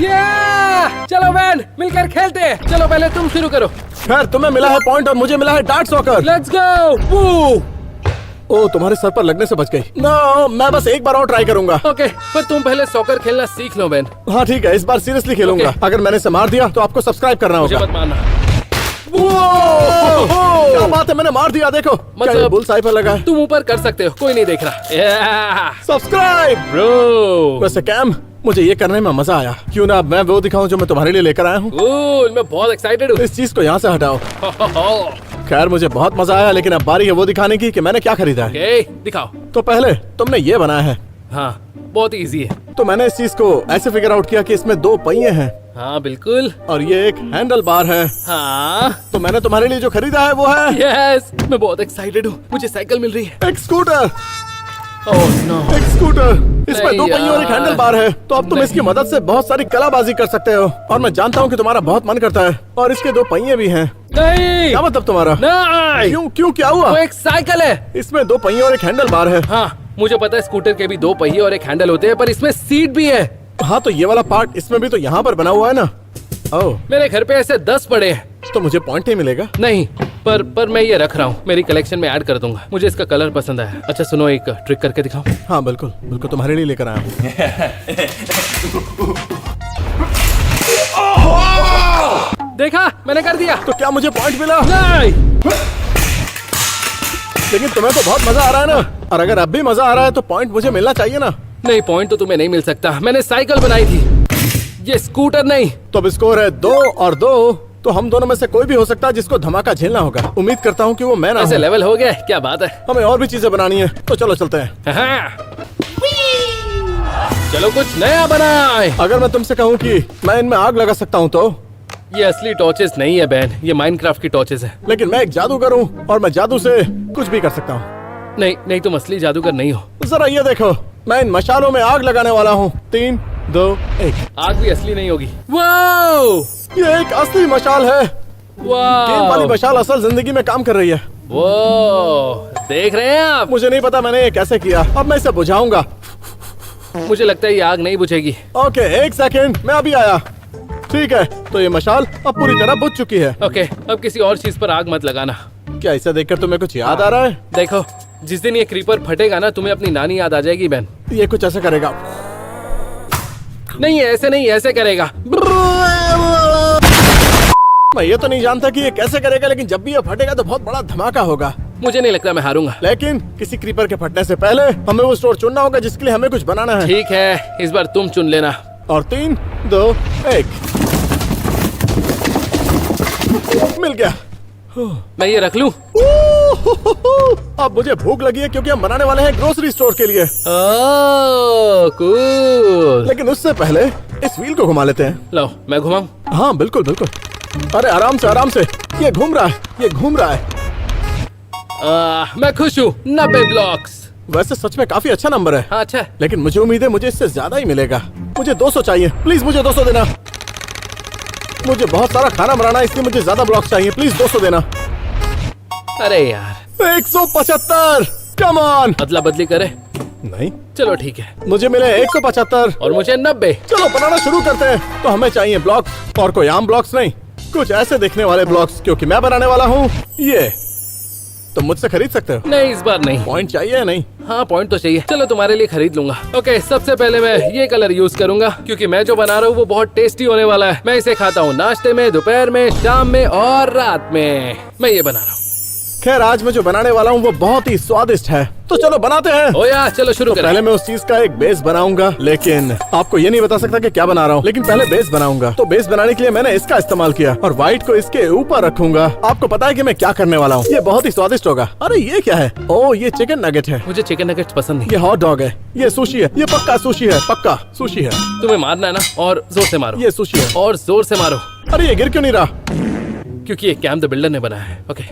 चलो बैन, मिलकर खेलते हैं। चलो पहले तुम शुरू करो। खैर, तुम्हें मिला है पॉइंट और मुझे मिला है डार्ट सॉकर। Let's go. ओ, तुम्हारे सर पर लगने से बच गई। नो, मैं बस एक बार और ट्राई करूंगा। ओके, पर तुम पहले सॉकर खेलना सीख लो बैन। हाँ ठीक है, इस बार सीरियसली खेलूंगा। ओके। अगर मैंने इसे मार दिया तो आपको सब्सक्राइब करना मुझे होगा। मत मारना। क्या बात है, मैंने मार दिया। देखो क्या ये बुल साई पर लगा है। तुम ऊपर कर सकते हो, कोई नहीं देख रहा। Subscribe bro. वैसे कैम, मुझे ये करने में मजा आया। क्यों ना अब मैं वो दिखाऊं जो मैं तुम्हारे लिए लेकर आया हूँ। मैं बहुत एक्साइटेड हूँ। इस चीज को यहाँ से हटाओ। खैर, मुझे बहुत मजा आया, लेकिन अब बारी है वो दिखाने की कि मैंने क्या खरीदा है। ओके, दिखाओ। तो पहले तुमने ये बनाया है। हाँ, बहुत इजी है। तो मैंने इस चीज को ऐसे फिगर आउट किया कि इसमें 2 पहिए हैं हाँ बिल्कुल। और ये एक हैंडल बार है। हाँ, तो मैंने तुम्हारे लिए जो खरीदा है वो है यस, मैं बहुत एक्साइटेड हूँ। मुझे साइकिल मिल रही है। एक स्कूटर। Oh no. एक स्कूटर, इसमें 2 नहीं पहिए और एक यार। हैंडल बार है। तो अब तुम नहीं। इसकी मदद से बहुत सारी कलाबाजी कर सकते हो, और मैं जानता हूँ कि तुम्हारा बहुत मन करता है। और इसके 2 पहिए भी हैं। नहीं, क्या मतलब तुम्हारा? नहीं, क्यों क्या हुआ? वो एक साइकिल है। इसमें 2 पहिए और एक हैंडल बार है। हाँ, मुझे पता है स्कूटर के भी 2 पहिए और एक हैंडल होते हैं, पर इसमें सीट भी है। हाँ, तो ये वाला पार्ट इसमें भी तो यहाँ पर बना हुआ है ना। ओह, मेरे घर पे ऐसे 10 पड़े हैं। तो मुझे पॉइंट ही मिलेगा। नहीं, पर मैं ये रख रहा हूँ, मेरी कलेक्शन में ऐड कर दूंगा। मुझे इसका कलर पसंद आया। अच्छा सुनो, एक ट्रिक करके दिखाऊं? हाँ बिल्कुल बिल्कुल, तुम्हारे लिए लेकर आया हूँ। देखा, मैंने कर दिया। तो क्या मुझे पॉइंट मिला? नहीं। लेकिन तुम्हें तो बहुत मजा आ रहा है ना, और अगर अब भी मजा आ रहा है तो पॉइंट मुझे मिलना चाहिए ना। नहीं, पॉइंट तो तुम्हें नहीं मिल सकता। मैंने साइकिल बनाई थी, ये स्कूटर नहीं। तो अब स्कोर है 2 और 2, तो हम दोनों में से कोई भी हो सकता है जिसको धमाका झेलना होगा। उम्मीद करता हूँ कि वो मैं ना ऐसे हूँ। लेवल हो गया, क्या बात है। हमें और भी चीजें बनानी है, तो चलो चलते हैं। हाँ। चलो कुछ नया बनाए। अगर मैं तुमसे कहूँ कि मैं इनमें आग लगा सकता हूँ तो? ये असली टॉर्चेस नहीं है बैन, ये माइनक्राफ्ट की टॉर्चेस है। लेकिन मैं एक जादूगर हूँ और मैं जादू से कुछ भी कर सकता हूँ। नहीं नहीं, तुम असली जादूगर नहीं हो। जरा ये देखो, मैं इन मशालों में आग लगाने वाला हूँ। 3, 2, 1। आग भी असली नहीं होगी। वाओ! ये एक असली मशाल है। गेम वाली वाओ! मशाल असल जिंदगी में काम कर रही है। वो देख रहे हैं आप? मुझे नहीं पता मैंने ये कैसे किया, अब मैं इसे बुझाऊंगा। मुझे लगता है ये आग नहीं बुझेगी। ओके, 1 सेकेंड, मैं अभी आया। ठीक है, तो ये मशाल अब पूरी तरह बुझ चुकी है। ओके, अब किसी और चीज पर आग मत लगाना। क्या इसे देखकर तुम्हें कुछ याद आ रहा है? देखो, जिस दिन ये क्रीपर फटेगा ना, तुम्हें अपनी नानी याद आ जाएगी बैन। ये कुछ ऐसा करेगा। नहीं, ऐसे नहीं, ऐसे करेगा। मैं ये तो नहीं जानता कि ये कैसे करेगा, लेकिन जब भी ये फटेगा तो बहुत बड़ा धमाका होगा। मुझे नहीं लगता मैं हारूंगा। लेकिन किसी क्रीपर के फटने से पहले हमें वो स्टोर चुनना होगा जिसके लिए हमें कुछ बनाना है। ठीक है, इस बार तुम चुन लेना। और 3, 2, 1। मिल गया। मैं ये रख लूं? अब मुझे भूख लगी है क्योंकि हम बनाने वाले हैं ग्रोसरी स्टोर के लिए। ओह, कूल। लेकिन उससे पहले इस व्हील को घुमा लेते हैं। लो, मैं घुमाऊं? हाँ बिल्कुल बिल्कुल। अरे आराम से आराम से, ये घूम रहा है, ये घूम रहा है। मैं खुश हूँ। 90 ब्लॉक्स। वैसे सच में काफी अच्छा नंबर है। हाँ, अच्छा। लेकिन मुझे उम्मीद है मुझे इससे ज्यादा ही मिलेगा। मुझे 200 चाहिए, प्लीज मुझे 200 देना। मुझे बहुत सारा खाना बनाना है, इसलिए मुझे ज्यादा ब्लॉक्स चाहिए, प्लीज 200 देना। अरे यार, 175, कम ऑन। अदला बदली करे? नहीं, चलो ठीक है। मुझे मिले 175 और मुझे 90। चलो बनाना शुरू करते हैं। तो हमें चाहिए ब्लॉक्स, और कोई आम ब्लॉक्स नहीं, कुछ ऐसे दिखने वाले ब्लॉक्स, क्योंकि मैं बनाने वाला हूँ ये। तुम मुझसे खरीद सकते हो। नहीं, इस बार नहीं। पॉइंट चाहिए या नहीं? हाँ, पॉइंट तो चाहिए। चलो, तुम्हारे लिए खरीद लूंगा। ओके, सबसे पहले मैं ये कलर यूज करूंगा क्योंकि मैं जो बना रहा हूँ वो बहुत टेस्टी होने वाला है। मैं इसे खाता हूँ नाश्ते में, दोपहर में, शाम में और रात में। मैं ये बना रहा हूँ। खैर, आज मैं जो बनाने वाला हूँ वो बहुत ही स्वादिष्ट है, तो चलो बनाते हैं। ओ यार, चलो शुरू तो करें। पहले मैं उस चीज का एक बेस बनाऊंगा, लेकिन आपको ये नहीं बता सकता कि क्या बना रहा हूँ। लेकिन पहले बेस बनाऊंगा, तो बेस बनाने के लिए मैंने इसका इस्तेमाल किया और व्हाइट को इसके ऊपर रखूंगा। आपको पता है कि मैं क्या करने वाला हूँ? ये बहुत ही स्वादिष्ट होगा। अरे ये क्या है? ओह, ये चिकन नगेट है। मुझे चिकन नगेट्स पसंद नहीं। ये हॉट डॉग है। ये सुशी है। ये पक्का सुशी है, पक्का सुशी है। तुम्हें मारना है ना, और जोर से मारो। ये सुशी है। और जोर से मारो, अरे ये गिर क्यों नहीं रहा? क्योंकि ये कैम द बिल्डर ने बनाया है। ओके,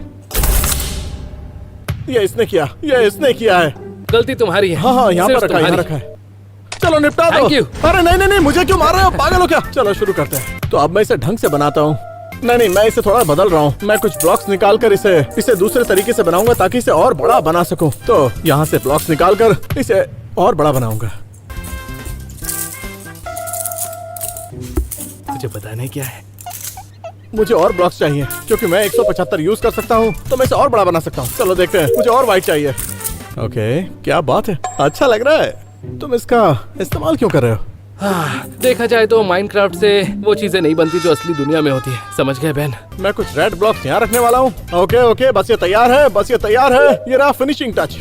ये इसने किया, ये इसने किया है। गलती तुम्हारी है। हाँ हाँ, यहाँ सिर्फ पर रखा है, यहाँ तुम्हारी। रखा है। चलो निपटा दो। Thank you. अरे नहीं नहीं नहीं, मुझे क्यों मार रहे हो? पागल हो क्या? चलो शुरू करते हैं। तो अब मैं इसे ढंग से बनाता हूँ। नहीं नहीं, मैं इसे थोड़ा बदल रहा हूँ। मैं कुछ ब्लॉक्स निकाल कर इसे दूसरे तरीके से बनाऊंगा ताकि इसे और बड़ा बना सकूं। तो यहाँ से ब्लॉक्स निकाल कर इसे और बड़ा बनाऊंगा। मुझे पता नहीं क्या है। मुझे और ब्लॉक्स चाहिए क्योंकि मैं 175 यूज कर सकता हूँ, तो मैं इसे और बड़ा बना सकता हूँ। चलो देखते हैं। मुझे और व्हाइट चाहिए। ओके, क्या बात है, अच्छा लग रहा है। तुम इसका इस्तेमाल क्यों कर रहे हो? हाँ, देखा जाए तो माइनक्राफ्ट से वो चीजें नहीं बनती जो असली दुनिया में होती है। समझ गए बहन? मैं कुछ रेड ब्लॉक्स यहाँ रखने वाला हूँ। ओके ओके, बस ये तैयार है, बस ये तैयार है। ये रहा फिनिशिंग टच,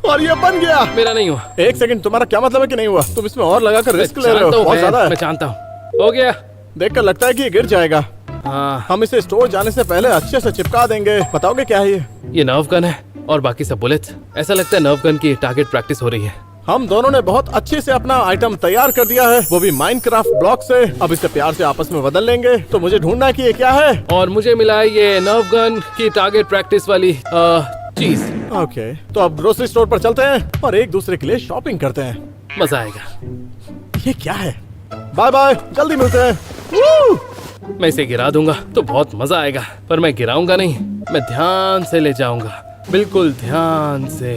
और ये बन गया। मेरा नहीं हुआ। 1 सेकंड, तुम्हारा क्या मतलब है कि नहीं हुआ? तुम इसमें और लगाकर रिस्क ले रहे हो, जानता हूँ बहुत ज्यादा मैं है। जानता हूँ। हो गया। देखकर लगता है कि ये गिर जाएगा। हाँ, हम इसे स्टोर जाने से पहले अच्छे से चिपका देंगे। बताओगे क्या है ये? ये नर्व गन है और बाकी सब बुलेट्स। ऐसा लगता है नर्व गन की टारगेट प्रैक्टिस हो रही है। हम दोनों ने बहुत अच्छे से अपना आइटम तैयार कर दिया है, वो भी माइनक्राफ्ट ब्लॉक से। अब इसे प्यार से आपस में बदल लेंगे। तो मुझे ढूंढना है कि ये क्या है। और मुझे मिला है ये नर्व गन की टारगेट प्रैक्टिस वाली चीज। ओके, तो अब ग्रोसरी स्टोर पर चलते हैं और एक दूसरे के लिए शॉपिंग करते हैं। मजा आएगा। ये क्या है? बाय बाय, जल्दी मिलते हैं। वू! मैं इसे गिरा दूंगा तो बहुत मजा आएगा, पर मैं गिराऊंगा नहीं, मैं ध्यान से ले जाऊंगा, बिल्कुल ध्यान से।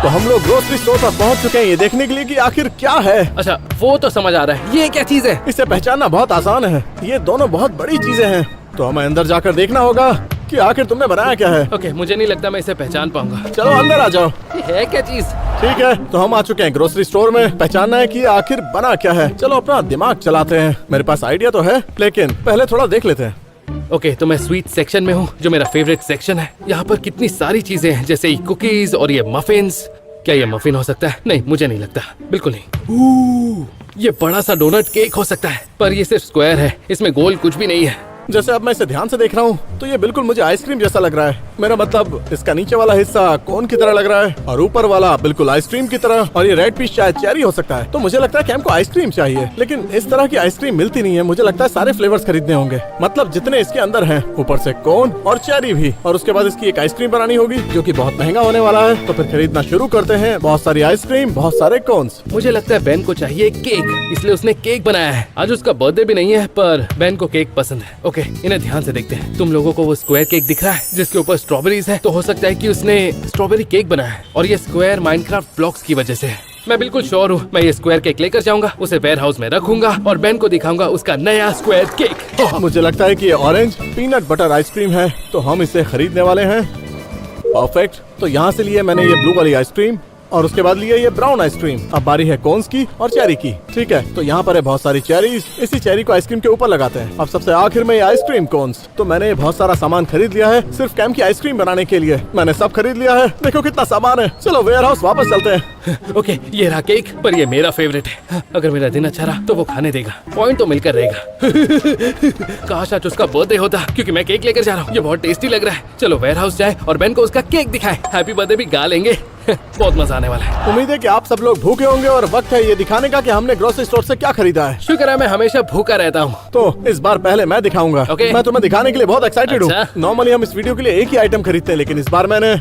तो हम लोग ग्रोसरी स्टोर पर पहुंच चुके हैं ये देखने के लिए कि आखिर क्या है। अच्छा, वो तो समझ आ रहा है। ये क्या चीज है? इसे पहचानना बहुत आसान है। ये दोनों बहुत बड़ी चीजें हैं, तो हमें अंदर जाकर देखना होगा कि आखिर तुमने बनाया क्या है। ओके, मुझे नहीं लगता मैं इसे पहचान पाऊंगा। चलो अंदर आ जाओ। ये है क्या चीज? ठीक है, तो हम आ चुके हैं ग्रोसरी स्टोर में। पहचानना है कि आखिर बना क्या है। चलो अपना दिमाग चलाते हैं। मेरे पास आइडिया तो है, लेकिन पहले थोड़ा देख लेते हैं। ओके, तो मैं स्वीट सेक्शन में हूँ, जो मेरा फेवरेट सेक्शन है। यहाँ पर कितनी सारी चीजें हैं, जैसे कुकीज और ये मफिन्स। क्या ये मफिन हो सकता है? नहीं, मुझे नहीं लगता, बिल्कुल नहीं। ये बड़ा सा डोनट केक हो सकता है, पर ये सिर्फ स्क्वायर है, इसमें गोल कुछ भी नहीं है। जैसे अब मैं इसे ध्यान से देख रहा हूँ तो ये बिल्कुल मुझे आइसक्रीम जैसा लग रहा है। मेरा मतलब इसका नीचे वाला हिस्सा कोन की तरह लग रहा है और ऊपर वाला बिल्कुल आइसक्रीम की तरह, और ये रेड पीस शायद चेरी हो सकता है। तो मुझे लगता है कि हमको आइसक्रीम चाहिए, लेकिन इस तरह की आइसक्रीम मिलती नहीं है। मुझे लगता है सारे फ्लेवर्स खरीदने होंगे, मतलब जितने इसके अंदर हैं, ऊपर से कोन और चेरी भी। और उसके बाद इसकी एक आइसक्रीम बनानी होगी, जो कि बहुत महंगा होने वाला है। तो फिर खरीदना शुरू करते हैं। बहुत सारी आइसक्रीम, बहुत सारे कोन्स। मुझे लगता है बेन को चाहिए केक, इसलिए उसने केक बनाया है। आज उसका बर्थडे भी नहीं है, पर बेन को केक पसंद है। ओके, इन्हें ध्यान से देखते हैं। तुम लोगों को वो स्क्वायर केक दिख रहा है जिसके ऊपर स्ट्रॉबेरीज है? तो हो सकता है कि उसने स्ट्रॉबेरी केक बनाया है, और ये स्क्वायर माइनक्राफ्ट ब्लॉक्स की वजह से है। मैं बिल्कुल श्योर हूँ, मैं ये स्क्वायर केक लेकर जाऊंगा, उसे वेयर हाउस में रखूंगा और बेन को दिखाऊंगा उसका नया स्क्वायर केक। मुझे लगता है कि ये ऑरेंज पीनट बटर आइसक्रीम है, तो हम इसे खरीदने वाले हैं। परफेक्ट। तो यहाँ से लिए मैंने ये ब्लू वाली आइसक्रीम, और उसके बाद लिए ये ब्राउन आइसक्रीम। अब बारी है कोन्स की और चेरी की। ठीक है, तो यहाँ पर है बहुत सारी चेरीज। इसी चेरी को आइसक्रीम के ऊपर लगाते हैं। अब सबसे आखिर में ये आइसक्रीम कोन्स। तो मैंने बहुत सारा सामान खरीद लिया है सिर्फ कैम की आइसक्रीम बनाने के लिए। मैंने सब खरीद लिया है। देखो कितना सामान है। चलो वेयर हाउस वापस चलते हैं। ओके, ये रहा केक, पर ये मेरा फेवरेट है। अगर मेरा दिन अच्छा रहा तो वो खाने देगा, पॉइंट तो मिलकर रहेगा। काश आज उसका बर्थडे होता, क्योंकि मैं केक लेकर जा रहा हूँ। ये बहुत टेस्टी लग रहा है। चलो वेयर हाउस जाए और बेन को उसका केक दिखाए, हैप्पी बर्थडे भी गा लेंगे। बहुत मजा आने वाला है। उम्मीद है कि आप सब लोग भूखे होंगे और वक्त है ये दिखाने का कि हमने ग्रोसरी स्टोर से क्या खरीदा है। शुक्र है, मैं हमेशा भूखा रहता हूँ। तो इस बार पहले मैं दिखाऊंगा। Okay. मैं तुम्हें दिखाने के लिए बहुत एक्साइटेड हूँ। अच्छा। नॉर्मली हम इस वीडियो के लिए एक ही आइटम खरीदते हैं, लेकिन इस बार मैंने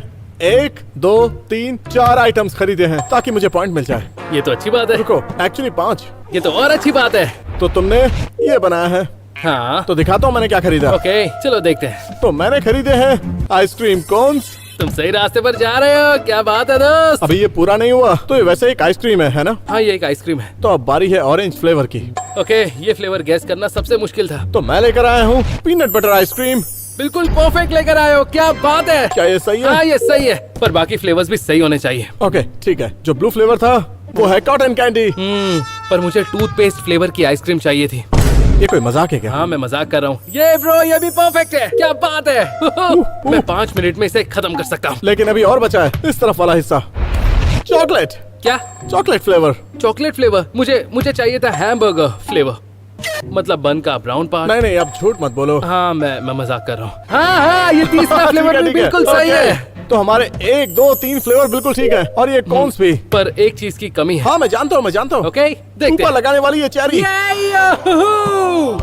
1, 2, 3, 4 आइटम्स खरीदे हैं ताकि मुझे पॉइंट मिल जाए। ये तो अच्छी बात है। रुको, एक्चुअली 5। ये तो और अच्छी बात है। तो तुमने ये बनाया है, हाँ, तो दिखाता हूँ मैंने क्या खरीदा। ओके, चलो देखते हैं। तो मैंने खरीदे हैं आइसक्रीम कोन्स। तुम सही रास्ते पर जा रहे हो। क्या बात है दोस्त। अभी ये पूरा नहीं हुआ, तो ये वैसे एक आइसक्रीम है ना? हाँ, ये एक आइसक्रीम है। तो अब बारी है ऑरेंज फ्लेवर की। ओके, ये फ्लेवर गैस करना सबसे मुश्किल था। तो मैं लेकर आया हूँ पीनट बटर आइसक्रीम। बिल्कुल परफेक्ट लेकर आए हो। क्या बात है। क्या ये सही है? हाँ, ये सही है, पर बाकी फ्लेवर्स भी सही होने चाहिए। ओके ठीक है। जो ब्लू फ्लेवर था वो है कॉटन कैंडी। पर मुझे टूथपेस्ट फ्लेवर की आइसक्रीम चाहिए थी। ये कोई मजाक है क्या? हाँ, मैं मजाक कर रहा हूँ। ये ब्रो, ये भी परफेक्ट है। क्या बात है। मैं 5 मिनट में इसे खत्म कर सकता हूँ। लेकिन अभी और बचा है, इस तरफ वाला हिस्सा। चॉकलेट। क्या? Chocolate flavour. Chocolate flavour? मुझे चाहिए था हैमबर्गर फ्लेवर, मतलब बन का ब्राउन पार्ट। नहीं नहीं, अब झूठ मत बोलो। हाँ, मैं मजाक कर रहा हूँ। हाँ, ये तीसरा फ्लेवर भी ठीक है। बिल्कुल सही ओके। है। तो हमारे 1, 2, 3 फ्लेवर बिल्कुल ठीक है, और ये कौन्स भी। पर एक चीज की कमी है। हाँ मैं जानता हूँ। ओके, देखते ऊपर हैं। लगाने वाली ये चेरी।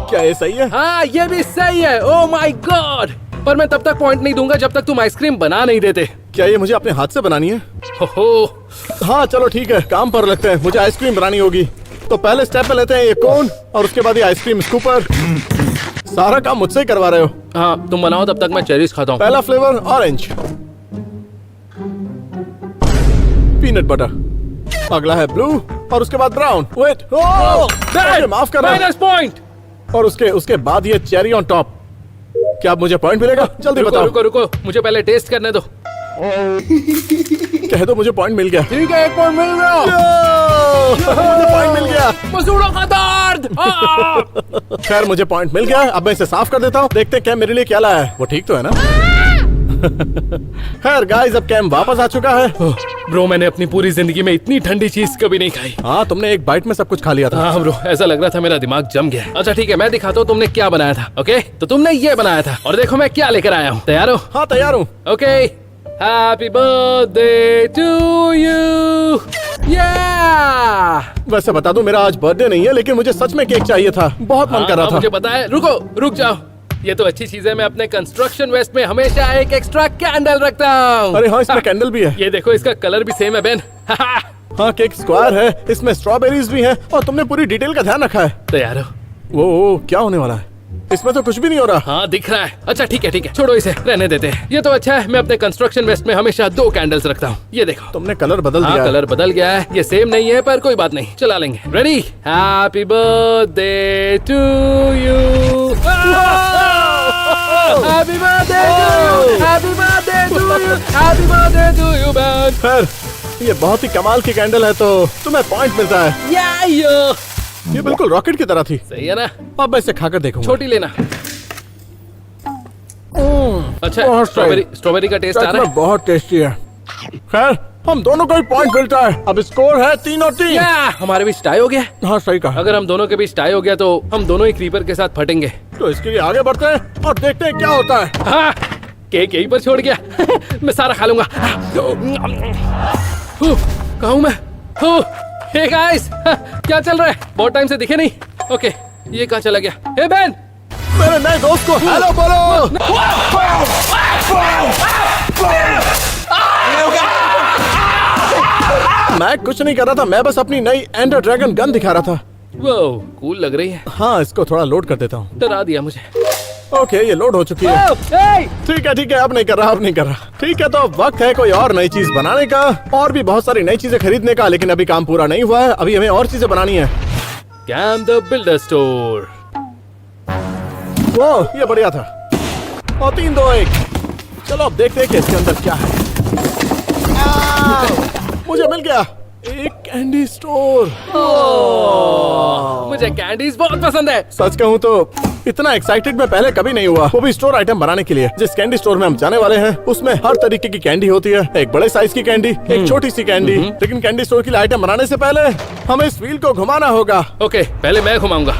क्या ये सही है? हाँ, ये भी सही है। Oh my God. पर मैं तब तक पॉइंट नहीं दूंगा जब तक तुम आइसक्रीम बना नहीं देते। क्या ये मुझे अपने हाथ से बनानी है? हो। हाँ चलो ठीक है, काम पर लगते हैं। मुझे आइसक्रीम बनानी होगी। तो पहले स्टेप में लेते हैं ये कोन, और उसके बाद ये आइसक्रीम स्कूपर। सारा काम मुझसे ही करवा रहे हो। हाँ, तुम बनाओ, तब तक मैं चेरीज खाता हूँ। पहला फ्लेवर ऑरेंज, पीनट बटर। अगला है ब्लू, और उसके बाद ब्राउन। वेट, मुझे माफ करना। Minus point. और उसके बाद ये चेरी ऑन टॉप। क्या अब मुझे पॉइंट मिलेगा? जल्दी बताओ। रुको, मुझे पहले टेस्ट करने दो। कह दो मुझे पॉइंट मिल गया। ठीक है, 1 पॉइंट मिल गया। मुझे पॉइंट मिल गया। मसूड़ों का दर्द। खैर मुझे पॉइंट मिल गया। अब मैं इसे साफ कर देता हूँ। देखते हैं कैम मेरे लिए क्या लाया है। वो ठीक तो है ना? खैर गाइस, अब कैम वापस आ चुका है। ब्रो, मैंने अपनी पूरी जिंदगी में इतनी ठंडी चीज कभी नहीं खाई। हाँ, तुमने एक बाइट में सब कुछ खा लिया था। हाँ ब्रो, ऐसा लग रहा था मेरा दिमाग जम गया। अच्छा ठीक है, मैं दिखाता हूँ तुमने क्या बनाया था। ओके, तो तुमने ये बनाया था, और देखो मैं क्या लेकर आया हूँ। तैयार हो? हाँ तैयार हूँ। Okay, happy birthday to you. वैसे बता दूं, मेरा आज बर्थडे नहीं है, लेकिन मुझे सच में केक चाहिए था। बहुत मन कर रहा था। मुझे पता है। रुक जाओ। ये तो अच्छी चीज है। मैं अपने कंस्ट्रक्शन वेस्ट में हमेशा एक एक्स्ट्रा कैंडल रखता हूँ। अरे हाँ, इसमें कैंडल भी है। ये देखो, इसका कलर भी सेम है बेन। हाँ, केक स्क्वायर है, इसमें स्ट्रॉबेरीज भी हैं, और तुमने पूरी डिटेल का ध्यान रखा है। तैयार हो? वो क्या होने वाला है? इसमें तो कुछ भी नहीं हो रहा। हाँ, दिख रहा है। अच्छा ठीक है, छोड़ो इसे, रहने देते हैं। ये तो अच्छा है, मैं अपने कंस्ट्रक्शन वेस्ट में हमेशा 2 कैंडल्स रखता हूँ। ये देखो, तुमने कलर बदल हाँ, दिया है। कलर बदल गया है। ये सेम नहीं है, पर कोई बात नहीं, चला लेंगे। Ready? Happy birthday to you. Happy birthday to you. Happy birthday to you. Happy birthday to you man. खैर, ये बहुत ही कमाल की कैंडल है, तो तुम्हें पॉइंट मिलता है। ये बिल्कुल रॉकेट की तरह थी। सही है ना? अब मैं इसे खाकर देखूंगा। छोटी लेना। अच्छा, बहुत सही। स्ट्रॉबेरी का टेस्ट आ सच रहा है। में बहुत टेस्टी है। खैर हम दोनों को ही पॉइंट मिलता है। अब स्कोर है 3-3। या, हमारे बीच टाई हो गया। हाँ सही कहा। अगर हम दोनों के बीच टाई हो गया तो हम दोनों ही क्रीपर के साथ फटेंगे। तो इसके लिए आगे बढ़ते हैं और देखते हैं क्या होता है। हाँ, केक यहीं पर छोड़ गया। मैं सारा खा लूंगा। कहाँ हूँ मैं? हे गाइस, क्या चल रहा है? बहुत टाइम से दिखे नहीं। ओके, ये कहाँ चला गया? हे बेन, मेरे नए दोस्त को हेलो बोलो। मैं कुछ नहीं कर रहा था, मैं बस अपनी नई एंडर ड्रैगन गन दिखा रहा था। वो कूल लग रही है। हाँ इसको थोड़ा लोड कर देता हूँ। डरा दिया मुझे। ओके ये लोड हो चुकी है। ठीक है अब नहीं कर रहा, अब नहीं कर रहा। ठीक है तो अब वक्त है कोई और नई चीज बनाने का और भी बहुत सारी नई चीजें खरीदने का, लेकिन अभी काम पूरा नहीं हुआ है। अभी हमें और चीजें बनानी है। Cam the builder store. वो ये बढ़िया था। और 3-2-1। चलो अब देखते हैं कि इसके अंदर क्या है। मुझे मिल गया एक कैंडी स्टोर। मुझे कैंडीज बहुत पसंद है। सच कहूँ तो इतना एक्साइटेड मैं पहले कभी नहीं हुआ, वो भी स्टोर आइटम बनाने के लिए। जिस कैंडी स्टोर में हम जाने वाले हैं उसमें हर तरीके की कैंडी होती है। एक बड़े साइज की कैंडी, एक छोटी सी कैंडी। लेकिन कैंडी स्टोर के लिए आइटम बनाने से पहले हमें इस व्हील को घुमाना होगा। ओके, पहले मैं घुमाऊंगा।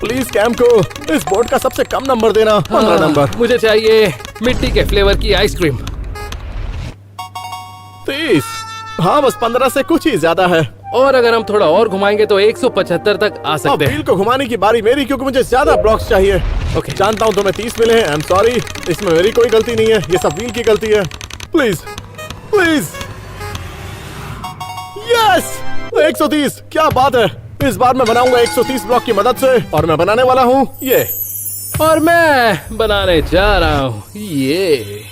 प्लीज कैम को इस बोर्ड का सबसे कम नंबर देना, 15 नंबर। मुझे चाहिए मिट्टी के फ्लेवर की आइसक्रीम। 30। हाँ बस 15 से कुछ ही ज्यादा है। और अगर हम थोड़ा और घुमाएंगे तो 175 तक आ अब सकते हैं। व्हील को घुमाने की बारी मेरी, क्योंकि मुझे ज्यादा ब्लॉक्स चाहिए। ओके। जानता हूँ तुम्हें 30 मिले हैं, आई एम सॉरी। इसमें मेरी कोई गलती नहीं है, ये सब व्हील की गलती है। Please please. यस 130। क्या बात है। इस बार मैं बनाऊंगा 130 ब्लॉक की मदद से, और मैं बनाने वाला हूँ ये। और मैं बनाने जा रहा हूँ ये।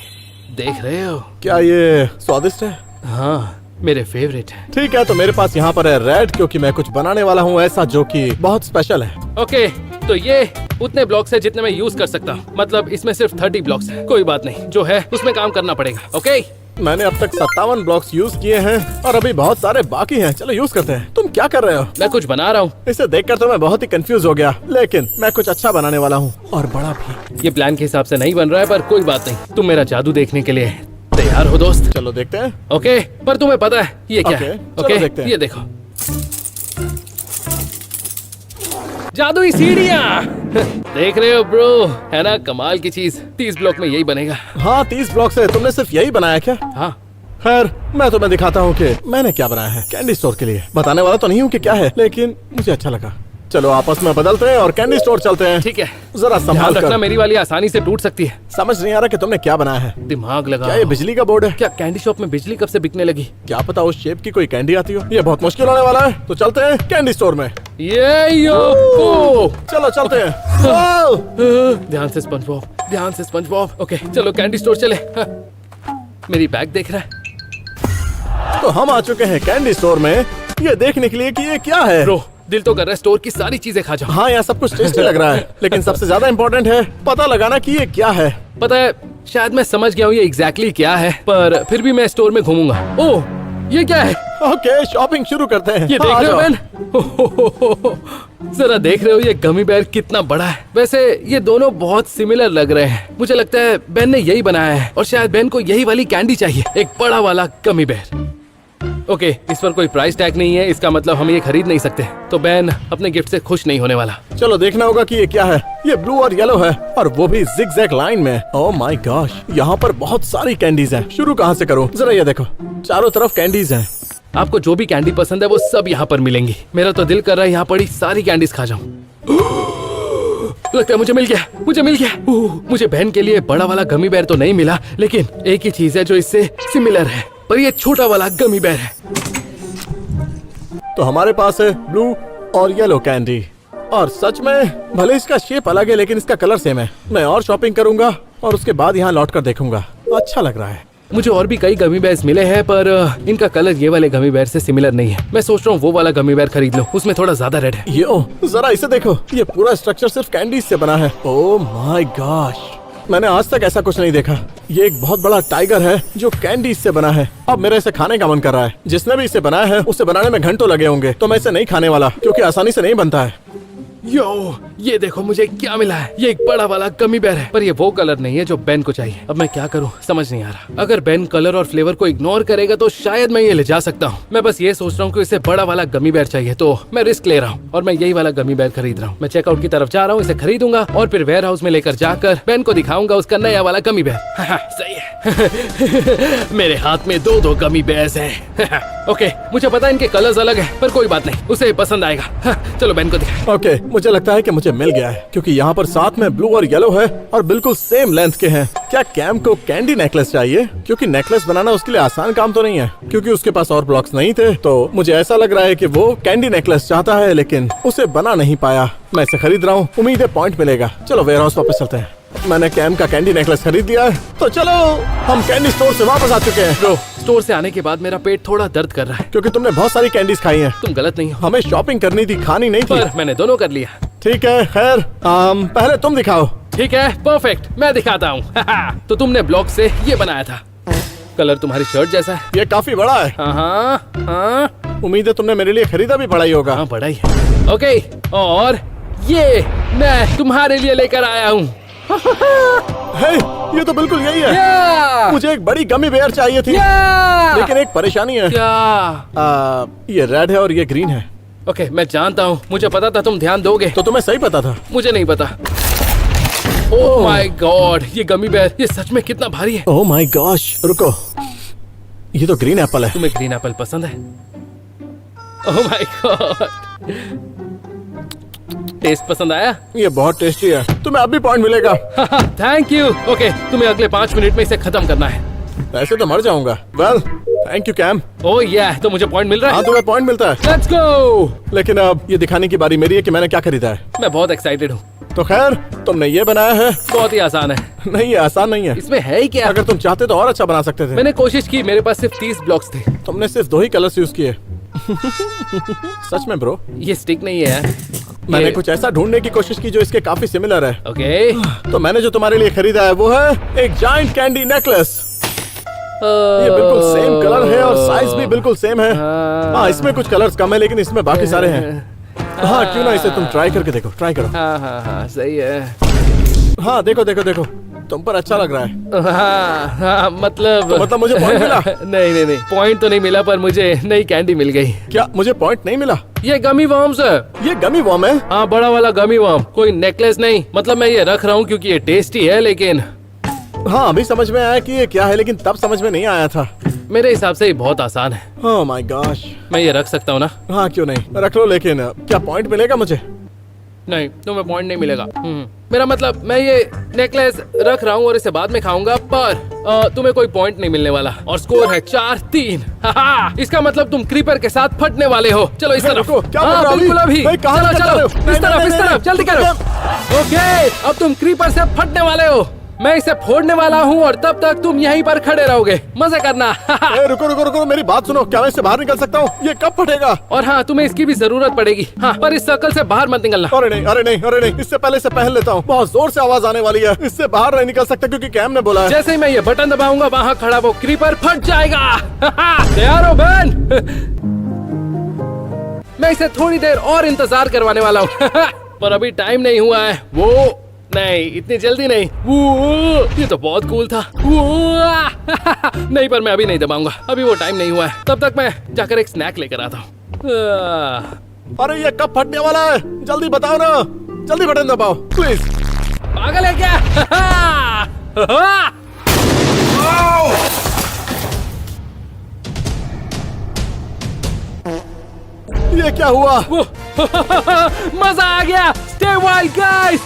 देख रहे हो? क्या ये स्वादिष्ट है? हाँ, मेरे फेवरेट है। ठीक है तो मेरे पास यहाँ पर है रेड, क्योंकि मैं कुछ बनाने वाला हूँ ऐसा जो कि बहुत स्पेशल है। ओके, तो ये उतने ब्लॉक्स है जितने मैं यूज कर सकता हूँ। मतलब इसमें सिर्फ 30 ब्लॉक्स है। कोई बात नहीं, जो है उसमें काम करना पड़ेगा। ओके, मैंने अब तक 57 ब्लॉक्स यूज किए हैं और अभी बहुत सारे बाकी हैं। चलो यूज करते हैं। तुम क्या कर रहे हो? मैं कुछ बना रहा हूँ। इसे देखकर तो मैं बहुत ही कंफ्यूज हो गया, लेकिन मैं कुछ अच्छा बनाने वाला हूँ और बड़ा भी। ये प्लान के हिसाब से नहीं बन रहा है, पर कोई बात नहीं। तुम मेरा जादू देखने के लिए तैयार हो दोस्त? चलो देखते हैं। ओके, पर तुम्हें पता है ये क्या है? चलो देखते हैं। ये देखो, जादुई सीढ़ियाँ। देख रहे हो ब्रो, है ना कमाल की चीज। 30 ब्लॉक में यही बनेगा। हाँ 30 ब्लॉक से तुमने सिर्फ यही बनाया क्या? हाँ, खैर मैं तुम्हें दिखाता हूँ कि मैंने क्या बनाया है कैंडी स्टोर के लिए। बताने वाला तो नहीं हूँ कि क्या है, लेकिन मुझे अच्छा लगा। चलो आपस में बदलते हैं और कैंडी स्टोर चलते हैं। ठीक है। जरा ध्यान संभाल रखना, कर। मेरी वाली आसानी से टूट सकती है। समझ नहीं आ रहा कि तुमने क्या बनाया है। दिमाग लगा। क्या ये बिजली का बोर्ड है? क्या कैंडी शॉप में बिजली कब से बिकने लगी? क्या पता उस शेप की कोई कैंडी आती हो। ये बहुत मुश्किल होने वाला है, तो चलते हैं कैंडी स्टोर में। ये यो ओ! चलो चलते हैं। वाओ! ध्यान से स्पंज बॉब, ध्यान से स्पंज बॉब। ओके, चलो कैंडी स्टोर चले। हाँ। मेरी बैग देख रहा है? तो हम आ चुके हैं कैंडी स्टोर में, ये देखने के लिए कि ये क्या है। ब्रो, दिल तो कर रहा है स्टोर की सारी चीजें खा जाओ। हाँ यहाँ सब कुछ टेस्टी लग रहा है, लेकिन सबसे ज्यादा इम्पोर्टेंट है पता लगाना कि ये क्या है। पता है, शायद मैं समझ गया हूँ ये एग्जैक्टली क्या है, पर फिर भी मैं स्टोर में घूमूंगा। ओह, ये क्या है? ओके शॉपिंग शुरू करते हैं। ये हाँ, देख आ रहे हो जाओ। बेन? जरा देख रहे हो ये गमी बेर कितना बड़ा है? वैसे ये दोनों बहुत सिमिलर लग रहे हैं। मुझे लगता है बेन ने यही बनाया है, और शायद बेन को यही वाली कैंडी चाहिए, एक बड़ा वाला गमी बेर। ओके, इस पर कोई प्राइस टैग नहीं है, इसका मतलब हम ये खरीद नहीं सकते। तो बेन अपने गिफ्ट से खुश नहीं होने वाला। चलो देखना होगा कि ये क्या है। ये ब्लू और येलो है, और वो भी जिगजैग लाइन में। ओह माय गॉश, यहाँ पर बहुत सारी कैंडीज हैं। शुरू कहाँ से करूँ? जरा ये देखो, चारों तरफ कैंडीज हैं। आपको जो भी कैंडी पसंद है वो सब यहाँ पर मिलेंगी। मेरा तो दिल कर रहा है यहाँ पड़ी सारी कैंडीज खा जाऊं। लगता है मुझे मिल गया, मुझे मिल गया। मुझे बहन के लिए बड़ा वाला गमी बेर तो नहीं मिला, लेकिन एक ही चीज है जो इससे सिमिलर है, पर ये छोटा वाला गमी बेर है। तो हमारे पास है ब्लू और येलो कैंडी, और सच में भले इसका शेप अलग है लेकिन इसका कलर सेम है। मैं और शॉपिंग करूंगा और उसके बाद यहाँ लौट कर देखूंगा। अच्छा लग रहा है। मुझे और भी कई गमी बेर्स मिले हैं, पर इनका कलर ये वाले गमी बेर से सिमिलर नहीं है। मैं सोच रहा हूँ वो वाला गमी बेर खरीद लो, उसमें थोड़ा ज्यादा रेड है। यो जरा इसे देखो, ये पूरा स्ट्रक्चर सिर्फ कैंडीज से बना है। ओह माय गॉश, मैंने आज तक ऐसा कुछ नहीं देखा। ये एक बहुत बड़ा टाइगर है जो कैंडीज से बना है। अब मेरे इसे खाने का मन कर रहा है। जिसने भी इसे बनाया है उसे बनाने में घंटों लगे होंगे, तो मैं इसे नहीं खाने वाला, क्योंकि आसानी से नहीं बनता है। यो, ये देखो मुझे क्या मिला है। ये एक बड़ा वाला गमी बेयर है, पर ये वो कलर नहीं है जो बेन को चाहिए। अब मैं क्या करूँ समझ नहीं आ रहा। अगर बेन कलर और फ्लेवर को इग्नोर करेगा तो शायद मैं ये ले जा सकता हूँ। मैं बस ये सोच रहा हूँ कि इसे बड़ा वाला गमी बेयर चाहिए, तो मैं रिस्क ले रहा हूँ और मैं यही वाला गमी बेयर खरीद रहा हूँ। मैं चेकआउट की तरफ जा रहा हूँ, इसे खरीदूंगा और फिर वेयर हाउस में लेकर जाकर बेन को दिखाऊंगा उसका नया वाला गमी बेयर। सही है। मेरे हाथ में दो गमी बेयर्स हैं। ओके, मुझे पता है इनके कलर्स अलग है, पर कोई बात नहीं, उसे पसंद आएगा। चलो बेन को दिखाएं। ओके, मुझे लगता है कि मुझे मिल गया है, क्योंकि यहाँ पर साथ में ब्लू और येलो है और बिल्कुल सेम लेंथ के हैं। क्या कैम को कैंडी नेकलेस चाहिए? क्योंकि नेकलेस बनाना उसके लिए आसान काम तो नहीं है, क्योंकि उसके पास और ब्लॉक्स नहीं थे। तो मुझे ऐसा लग रहा है कि वो कैंडी नेकलेस चाहता है, लेकिन उसे बना नहीं पाया। मैं इसे खरीद रहा हूँ, उम्मीद है पॉइंट मिलेगा। चलो वेयर हाउस वापस चलते हैं। मैंने कैम का कैंडी नेकलेस खरीद लिया है, तो चलो हम कैंडी स्टोर से वापस आ चुके हैं। ब्रो, स्टोर से आने के बाद मेरा पेट थोड़ा दर्द कर रहा है। क्योंकि तुमने बहुत सारी कैंडीज खाई हैं। तुम गलत नहीं हो, हमें शॉपिंग करनी थी, खानी नहीं थी। पर मैंने दोनों कर लिया। ठीक है, खैर पहले तुम दिखाओ। ठीक है, परफेक्ट, मैं दिखाता हूँ। तो तुमने ब्लॉक से ये बनाया था, कलर तुम्हारी शर्ट जैसा है। ये काफी बड़ा है। हाँ, उम्मीद है तुमने मेरे लिए खरीदा भी बड़ा ही होगा। हाँ बड़ा ही है। ओके, और ये मैं तुम्हारे लिए लेकर आया हूँ। हे, ये तो बिल्कुल यही है। या! मुझे एक बड़ी गमी बेयर चाहिए थी, या! लेकिन एक परेशानी है। क्या? ये रेड है और ये ग्रीन है। ओके, मैं जानता हूँ, मुझे पता था तुम ध्यान दोगे। तो तुम्हें सही पता था। मुझे नहीं पता। ओह माय गॉड, ये गमी बेयर ये सच में कितना भारी है। ओह माय गॉश, रुको, ये तो ग्रीन एप्पल है। तुम्हें ग्रीन एप्पल पसंद है? ओह माय गॉड, टेस्ट पसंद आया? ये बहुत टेस्टी है। तुम्हें अब भी पॉइंट मिलेगा। Thank you. ओके, तुम्हें अगले 5 मिनट में इसे खत्म करना है। ऐसे तो मर जाऊंगा। Well, thank you came. Oh yeah, तो मुझे पॉइंट मिल रहा है। हाँ, तुम्हें पॉइंट मिलता है। Let's go. लेकिन अब ये दिखाने की बारी मेरी है कि मैंने क्या खरीदा है। मैं बहुत एक्साइटेड हूँ। तो खैर, तुमने ये बनाया है। बहुत ही आसान है। नहीं, ये आसान नहीं है। इसमें है ही क्या? अगर तुम चाहते तो और अच्छा बना सकते थे। मैंने कोशिश की, मेरे पास सिर्फ 30 ब्लॉक्स थे। तुमने सिर्फ 2 ही कलर्स यूज किए। सच में ब्रो, ये स्टिक नहीं है यार। मैंने कुछ ऐसा ढूंढने की कोशिश की जो इसके काफी सिमिलर है। ओके, तो मैंने जो तुम्हारे लिए खरीदा है वो है एक जाइंट कैंडी नेकलेस। ये बिल्कुल सेम कलर है और साइज भी बिल्कुल सेम है। हाँ, इसमें कुछ कलर्स कम है, लेकिन इसमें बाकी सारे हैं। हाँ, क्यों ना इसे तुम ट्राई करके देखो। ट्राई करो। हाँ, सही है। हाँ, देखो देखो देखो, तुम पर अच्छा लग रहा है। हाँ, मतलब तो मतलब मुझे पॉइंट मिला? नहीं, पॉइंट तो नहीं मिला, पर मुझे नई कैंडी मिल गई। क्या मुझे पॉइंट नहीं मिला? ये गमी वर्म्स है। ये गमी वर्म है? हाँ, बड़ा वाला गमी वर्म, कोई नेकलेस नहीं। मतलब मैं ये रख रहा हूँ क्योंकि ये टेस्टी है, लेकिन हाँ, अभी समझ में आया कि ये क्या है, लेकिन तब समझ में नहीं आया था। मेरे हिसाब से ये बहुत आसान है। Oh my gosh. मैं ये रख सकता हूँ ना? हाँ, क्यों नहीं, रख लो। लेकिन क्या पॉइंट मिलेगा मुझे? नहीं, तुम्हें पॉइंट नहीं मिलेगा। मेरा मतलब मैं ये नेकलेस रख रहा हूँ और इसे बाद में खाऊंगा, पर तुम्हें कोई पॉइंट नहीं मिलने वाला। और स्कोर है 4-3। इसका मतलब तुम क्रीपर के साथ फटने वाले हो। चलो इस तरफ। रुको, क्या हाँ, कर रहे हो बिल्कुल अभी? अभी। भाई, कहाँ चलो जा रहे हो? इस नहीं, तरफ, नहीं, इस नहीं, तरफ, जल्दी नहीं, करो। ओके, अब तुम क्रीपर से फटने वाले हो। मैं इसे फोड़ने वाला हूँ और तब तक तुम यहीं पर खड़े रहोगे। मजे करना। रुको रुको रुको, मेरी बात सुनो। क्या मैं इससे बाहर निकल सकता हूँ? ये कब फटेगा? और हाँ, तुम्हें इसकी भी जरूरत पड़ेगी। हाँ, पर इस सर्कल से बाहर मत निकलना। अरे नहीं, अरे नहीं, अरे नहीं, इससे पहले इसे पहन लेता हूँ। बहुत जोर से आवाज आने वाली है। इससे बाहर नहीं निकल सकता क्योंकि कैम ने बोला है। जैसे ही मैं ये बटन दबाऊंगा, वहाँ खड़ा वो क्रीपर फट जाएगा। तैयार हो बेन? मैं इसे थोड़ी देर और इंतजार करवाने वाला हूँ। पर अभी टाइम नहीं हुआ है। वो नहीं, इतनी जल्दी नहीं। ये तो बहुत कूल था। नहीं, पर मैं अभी नहीं दबाऊंगा, अभी वो टाइम नहीं हुआ है। तब तक मैं जाकर एक स्नैक लेकर आता हूँ। अरे ये कब फटने वाला है? जल्दी बताओ ना, जल्दी बटन दबाओ प्लीज। पागल है क्या? ये क्या हुआ? मजा आ गया। Stay wild guys.